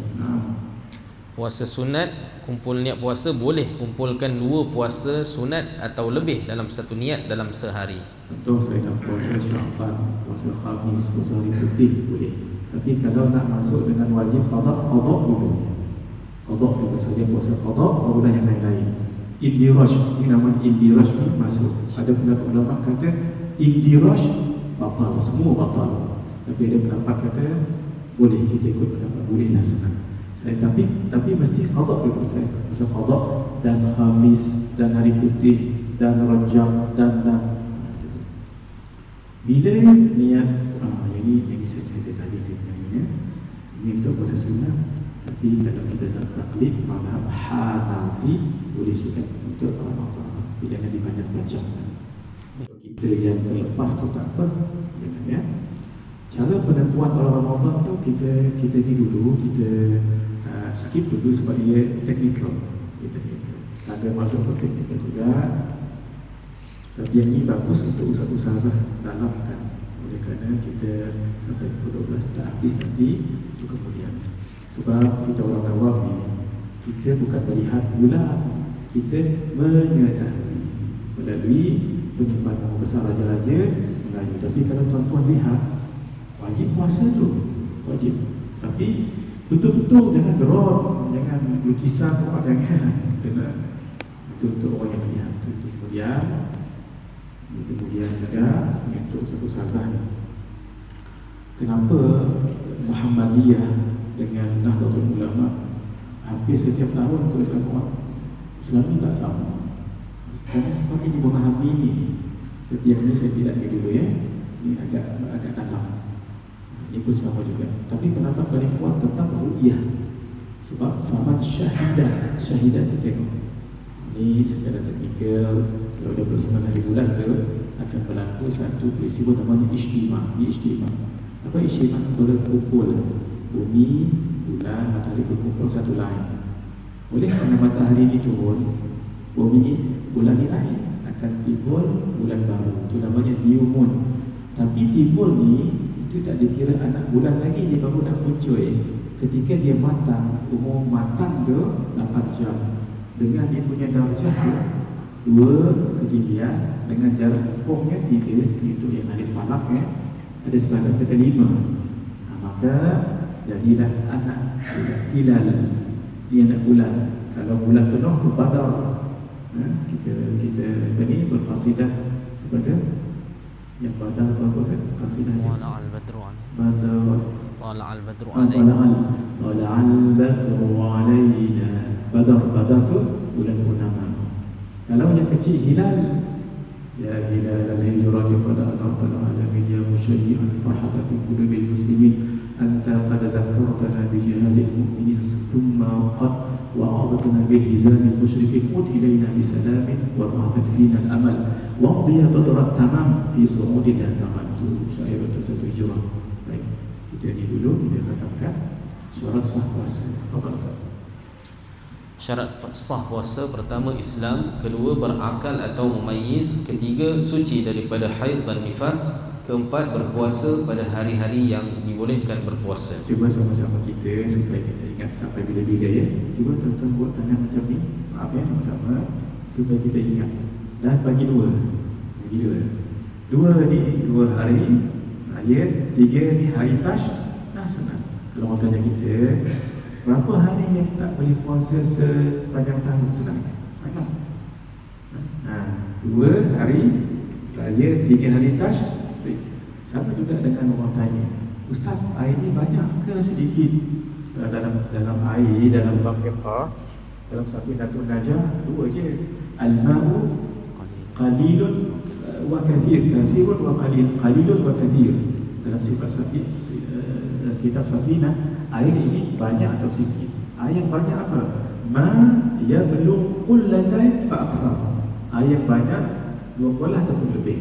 Puasa sunat, kumpul niat puasa boleh kumpulkan 2 puasa sunat atau lebih dalam satu niat dalam sehari. Contoh saya nak puasa Syaban, puasa Khamis, puasa hari putih boleh. Tapi kalau nak masuk dengan wajib qada dulu. Qada dulu saja, puasa qada barulah yang lain-lain. Indiraj, ini nama indiraj ni masuk. Ada pendapat ulama kata indiraj batal, semua batal. Tapi ada pendapat kata boleh, kita ikut pendapat bolehlah senang. Saya tapi mesti qada dulu saya. Puasa qada dan Khamis dan hari putih dan Rajab dan bila niat yang saya cerita tadi ya. Ini untuk puasa sunnah. Tapi kalau kita nak taklid mazhab Hanafi boleh juga untuk Ramadan. Bila nak dibanyak-banyak. Untuk kita yang terlepas tu tak apa, jangan ya. Cara penentuan orang Ramadan tu kita ni dulu kita skip dulu sebab dia teknikal. Ada masuk ke teknikal juga. Tapi yang ini bagus untuk usaha-usaha dalam kan. Oleh kerana kita sampai pukul 12 tak habis nanti itu kemudian. Sebab kita orang awam ni, kita bukan melihat bulan, kita mengetahui melalui penyimpanan besar raja-raja Melayu. Tapi kalau tuan-tuan lihat, wajib puasa tu, wajib. Tapi betul-betul jangan drone, jangan lukisan, jangan kena. Itu untuk orang yang melihat. Kemudian ada untuk satu sazah. Kenapa Muhammadiyah dengan Nahdlatul Ulama hampir setiap tahun tulis Al-Quran? Selama tak sama. Kerana sebab ini memahami ini. Tapi yang ini saya tidak pergi dulu ya. Ini agak dalam. Ini pun sama juga. Tapi pendapat paling kuat tetap ru'yah. Sebab faman syahidah itu tengok. Ini secara teknikal, kalau 29 hari bulan tu akan berlaku satu peristiwa namanya Ijtima'. Apa Ijtima'? Berkumpul bumi, bulan, matahari berkumpul satu lain. Oleh kerana matahari ini turun, bumi, bulan ini naik, akan timbul bulan baru. Itu namanya new moon. Tapi timbul ni itu tak dikira anak bulan lagi, dia baru nak muncul. Ketika dia matang, umur matang tu 8 jam. Dengan dia punya darjah tu 2 ketinggian, dengan jarak tempuhnya 3, itu yang ada falak ya. Ada sebagian kata 5. Maka jadilah anak hilal, dia nak bulan. Kalau bulan penuh ke Badar, kita ni berqasidah kepada yang Badar apa qasidahnya? Wala al-badru Tala al-badru alaina. Badar tu bulan purnama. Kalau yang kecil hilal, ya hilal al-hijrati qad aqamta alamin ya musyayyi'an farhata fi qulubil muslimin anta qad dhakartana bi jihadil mu'minin thumma qad wa'adtana bil hizam al-musyrikin ud ilayna bi salamin wa ba'atha fina al-amal wa qdiya badrat tamam fi su'udina tamantu. Syair untuk satu hijrah. Baik, kita ni dulu kita katakan syarat sah puasa. Apa sah? Syarat sah puasa: pertama Islam, kedua berakal atau mumayyiz, ketiga suci daripada haid dan nifas, keempat berpuasa pada hari-hari yang dibolehkan berpuasa. Cuba sama-sama kita supaya kita ingat sampai bila-bila ya. Cuba tuan-tuan buat tangan macam ni. Maaf ya, sama-sama supaya kita ingat. Dan bagi dua ni 2 hari ayat, 3 ni hari tash. Nah senang. Kalau orang tanya kita, berapa hari yang tak boleh puasa sepanjang tahun? Senang. Banyak. 2 hari raya, 3 hari tash. Sama juga dengan orang tanya, Ustaz, air ni banyak ke sedikit? Dalam air, dalam bab fiqh, dalam Safinatul Najah 2 je. Al-ma'u qalilun wa kathir, kathirun wa qalil, qalilun wa kathir. Dalam sifat kitab Safinah, air ini banyak atau sedikit. Air yang banyak apa? Ma yablugh qullatayn fa akthar. Air yang banyak 2 bola ataupun lebih.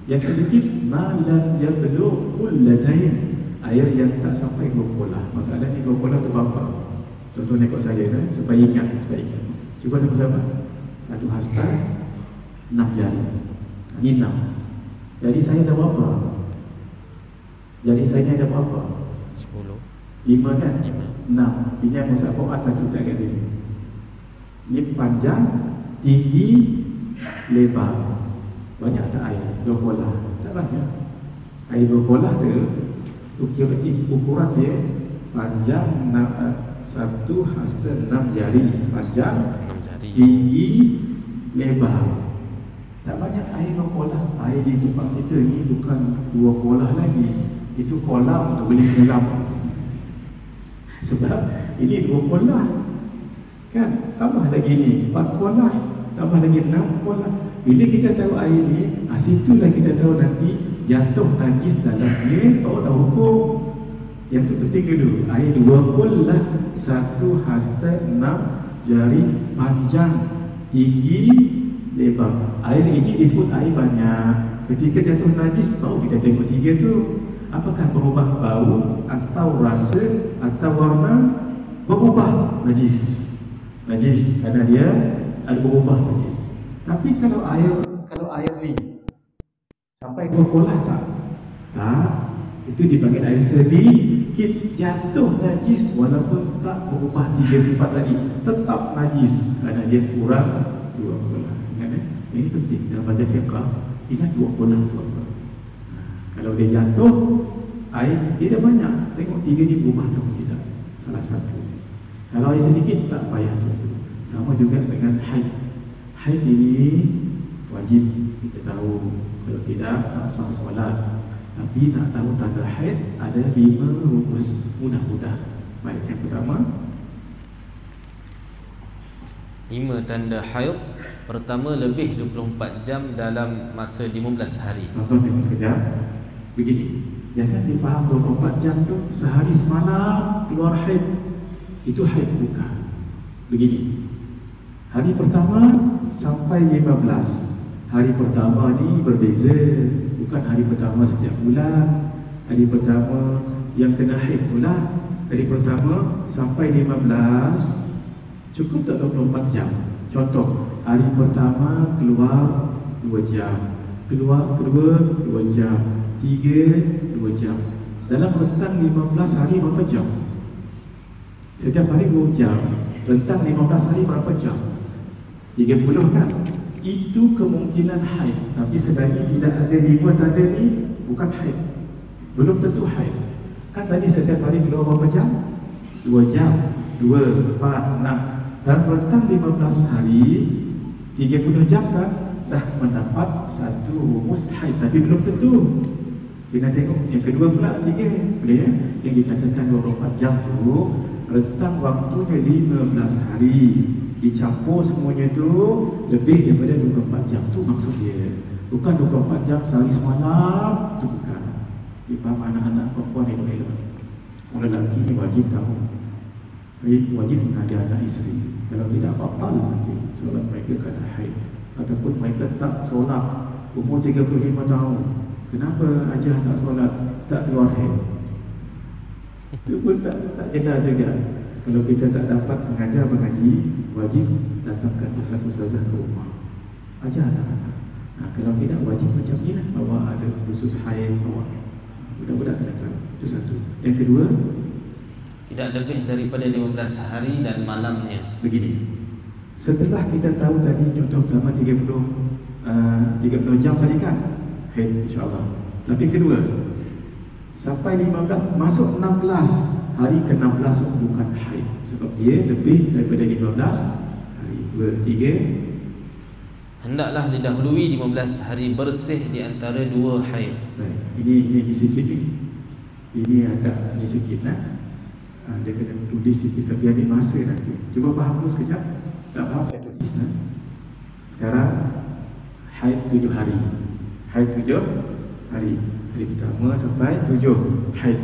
Yang sedikit ma lam yablugh qullatayn. Air yang tak sampai 2 bola. Masalahnya 2 bola tu berapa? Contoh ikut saya supaya ingat. Cuba sama-sama. 1 hasta 6 jari. Ini 6. Jadi saya ada berapa? Jadi saya ni ada berapa? 10. 5 kan? 5. 6. Ini yang Ustaz Fuad satu tak kat sini. Ini panjang, tinggi, lebar. Banyak tak air? 2 bola. Tak banyak. Air 2 bola tu ukuran dia panjang 1/6 jari. Panjang, 6 jari. tinggi, lebar. Tak banyak air 2 bola. Air di tempat kita ni bukan 2 bola lagi. Itu kolam untuk boleh menyelam. Sebab ini 2 bola. Kan? Tambah lagi ni 4 bola. Tambah lagi 6 bola. Bila kita tahu air ni, situlah kita tahu nanti jatuh najis dalamnya, baru tahu hukum. Yang tu penting dulu. Air 2 bola 1/6 jari, panjang, tinggi, lebar. Air ini disebut air banyak. Ketika jatuh najis, baru kita tengok 3 tu. Apakah berubah bau atau rasa atau warna? Berubah najis. Najis kerana dia ada berubah tadi. Tapi kalau air ni sampai 2 bola tak? Tak. Itu dipanggil air sedikit, jatuh najis walaupun tak berubah 3 sifat tadi, tetap najis kerana dia kurang 2 bola. Ingat ini penting dalam belajar fiqh. Ingat 2 bola tu apa? Kalau dia jatuh air, dia dah banyak. Tengok 3 ni berubah atau tidak. Salah satu. Kalau air sedikit tak payah tunggu. Sama juga dengan haid. Haid ini wajib kita tahu. Kalau tidak tak sah solat. Tapi nak tahu tanda haid ada 5 rumus. Mudah-mudah. Baik, yang pertama 5 tanda haid. Pertama, lebih 24 jam dalam masa 15 hari. Tuan-tuan tengok sekejap. Begini, jangan difaham 24 jam tu sehari semalam keluar haid. Itu haid bukan. Begini, hari pertama sampai 15. Hari pertama ni berbeza. Bukan hari pertama sejak bulan. Hari pertama yang kena haid itulah. Hari pertama sampai 15. Cukup tak 24 jam? Contoh, hari pertama keluar 2 jam, keluar kedua 2 jam, 3 2 jam. Dalam rentang 15 hari berapa jam? Setiap hari 2 jam. Rentang 15 hari berapa jam? 30 kan? Itu kemungkinan haid. Tapi sebenarnya tidak ada 5 tanda ni bukan haid. Belum tentu haid. Kan tadi setiap hari keluar berapa jam? 2 jam, 2, 4, 6. Dalam rentang 15 hari 30 jam kan dah mendapat satu rumus haid. Tapi belum tentu. Kena tengok yang kedua pula 3. Boleh ya? Yang dikatakan 24 jam tu rentang waktunya 15 hari. Dicampur semuanya tu lebih daripada 24 jam tu maksud dia. Bukan 24 jam sehari semalam. Itu bukan. Dipaham anak-anak perempuan elok-elok. Orang lelaki ni wajib tahu. Wajib mengajar anak isteri. Kalau tidak batal nanti solat mereka kena haid. Ataupun mereka tak solat umur 35 tahun. Kenapa ajar tak solat, tak keluar haid? Itu pun tak jelas juga. Kalau kita tak dapat mengajar mengaji, wajib datangkan ustaz-ustazah ke rumah. Ajar anak-anak. Kalau tidak wajib macam ni lah, bawa ada khusus haid, bawa. Budak-budak kena tahu. Itu satu. Yang kedua, tidak lebih daripada 15 hari dan malamnya. Begini, setelah kita tahu tadi contoh pertama 30 jam tadi kan haid insyaAllah. Tapi kedua sampai 15 masuk 16 hari ke-16 bukan haid. Sebab dia lebih daripada 15 hari. 2, 3. Hendaklah didahului 15 hari bersih di antara 2 haid. Baik, ini sikit ni. Ini agak ni sikit lah. Dia kena tulis sikit tapi ambil masa nanti. Cuba faham dulu sekejap. Tak faham saya tulis lah. Sekarang haid 7 hari. Haid 7 hari. Hari pertama sampai 7 haid.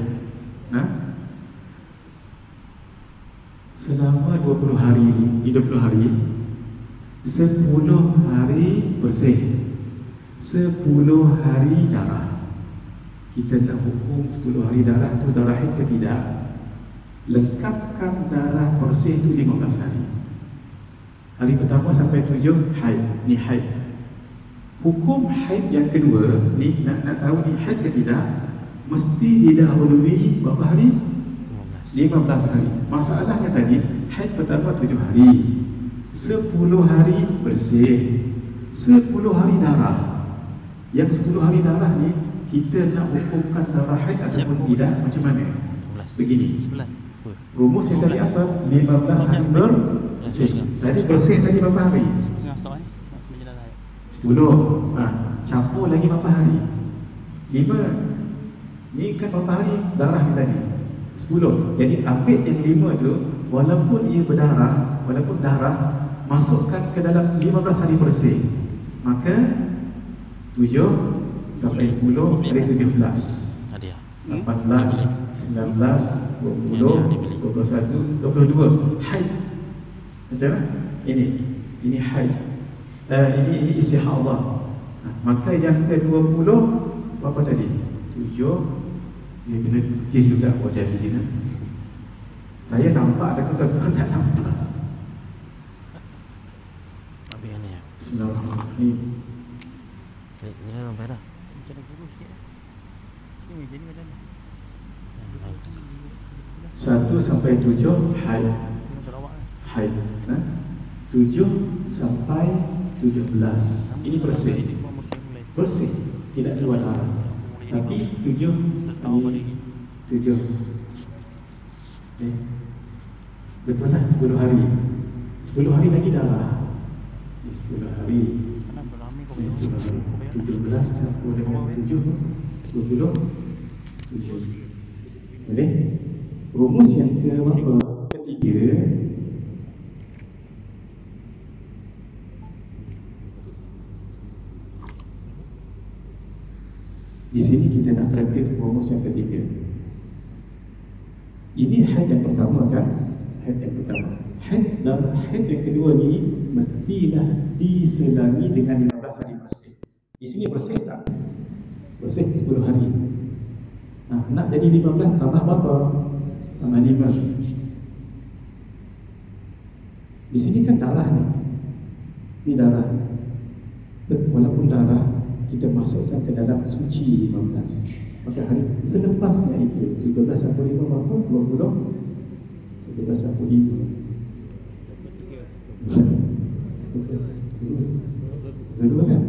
Selama 20 hari, 20 hari 10 hari bersih, 10 hari darah. Kita nak hukum 10 hari darah tu darah haid ke tidak? Lengkapkan darah bersih tu 15 hari. Hari pertama sampai 7 haid. Ni haid. Hukum haid yang kedua ni, nak tahu ni haid ke tidak, mesti didahului berapa hari? 15 hari. Masalahnya tadi, haid pertama 7 hari, 10 hari bersih, 10 hari darah. Yang 10 hari darah ni, kita nak hukumkan darah haid ataupun tidak, macam mana? Begini, rumus yang tadi apa? 15 hari bersih. Tadi bersih tadi berapa hari? 10. Campur lagi berapa hari? 5. Ni kan berapa hari darah ni tadi? 10. Jadi ambil yang 5 tu, walaupun ia berdarah, walaupun darah, masukkan ke dalam 15 hari bersih. Maka 7 sampai 10 dari 17, 18, 19, 20, 21, 22. Haid. Betul tak? Ini haid. Ini istihadah. Maka yang ke-20 berapa tadi? 7. Dia kena kis juga wajah dia. Saya nampak ada tuan-tuan tak nampak. Bismillahirrahmanirrahim. Ini sampai dah. Macam ada guru sikit. Ini jadi macam mana? 1 sampai 7 haid. Haid. 7 sampai 17. Ini bersih. Bersih, tidak keluar darah. Tapi 7 ini 7. Betul lah 10 hari. 10 hari lagi darah. 10 hari. Ini 10 hari. 17 campur dengan 7, 20, 7. Boleh? Rumus yang ketiga, di sini kita nak praktik rumus yang ketiga. Ini haid yang pertama kan? Haid yang pertama. Haid dan haid yang kedua ni mestilah diselangi dengan 15 hari bersih. Di sini bersih tak? Bersih 10 hari. Nak jadi 15 tambah berapa? Tambah 5. Di sini kan darah ni. Ini darah. Walaupun darah, kita masukkan ke dalam suci 15. Maka hari selepasnya itu 13 campur 5 berapa? 20. 13 campur 5 Dua kan?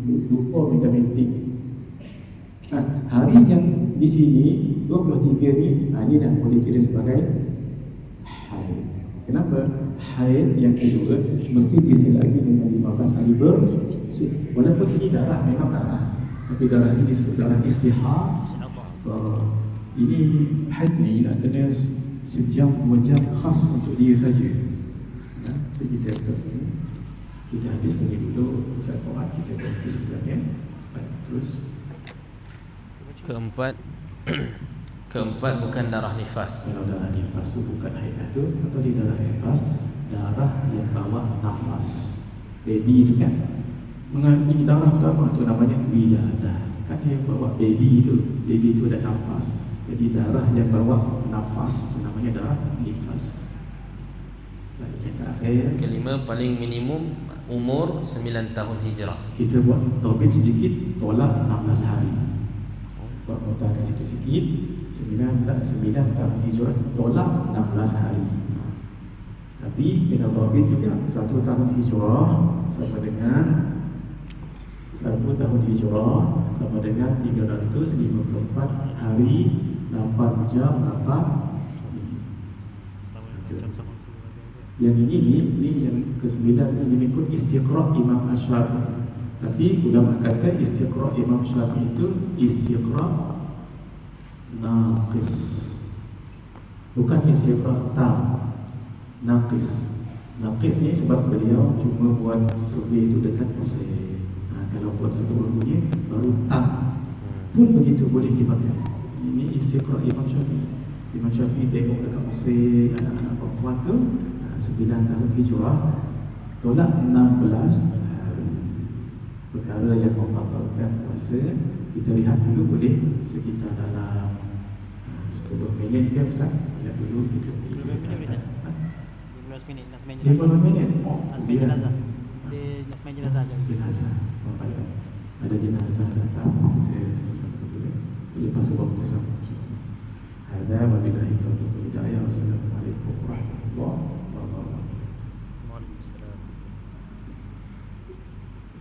Lupa matematik. Hari yang di sini 23 ni, ini dah boleh kira sebagai haid. Kenapa? Haid yang kedua mesti diselagi dengan 15 hari bersih. Walaupun sini darah, memang darah, tapi darah ini disebut darah istihadah. Ini haid ni nak kena sejam 2 jam khas untuk dia saja. Jadi kita habiskan ini dulu. Ustaz Fuad, kita berhenti sebenarnya. Terus keempat bukan darah nifas. Kalau darah nifas itu bukan haid tu. Apa dia darah nifas? Darah yang bawa nafas. Baby itu kan, ini darah pertama tu namanya wiladah. Kan yang bawa baby tu, baby tu ada nafas. Jadi darah yang bawa nafas itu namanya darah nifas. Yang terakhir, kelima paling minimum umur 9 tahun hijrah. kita buat tobit sedikit, tolak 16 hari. Buat mutahkan sikit-sikit, 9 tahun hijrah, tolak 16 hari. Tapi kena tobit juga. 1 tahun hijrah sama dengan 1 tahun hijrah sama dengan 354 hari, 8 jam, 8. Yang ini yang ke-9 ini mengikut istiqra' Imam Asy-Syafi'i. Tapi ulama kata istiqra' Imam Syafi'i itu istiqra' naqis, bukan istiqra' tam, naqis. Naqis ni sebab beliau cuma buat survei itu dekat Mesir. Kalau buat seluruhnya baru tam pun begitu boleh dipakai. Ini istiqra' Imam Syafi'i. Imam Syafi'i tengok dekat Mesir, anak-anak perempuan tu 9 tahun hijrah, tolak 16 hari. Perkara yang membatalkan puasa, kita lihat dulu boleh sekitar dalam 10 minit ke Ustaz? Lihat dulu kita 15 minit. 15 minit. 15 minit? Oh, dia Dia nak main jenazah je. jenazah. Ada jenazah datang, kita sama-sama dulu. Selepas sebab kita sama. Ada wabillahi taufiq wal hidayah. Wassalamualaikum warahmatullahi wabarakatuh.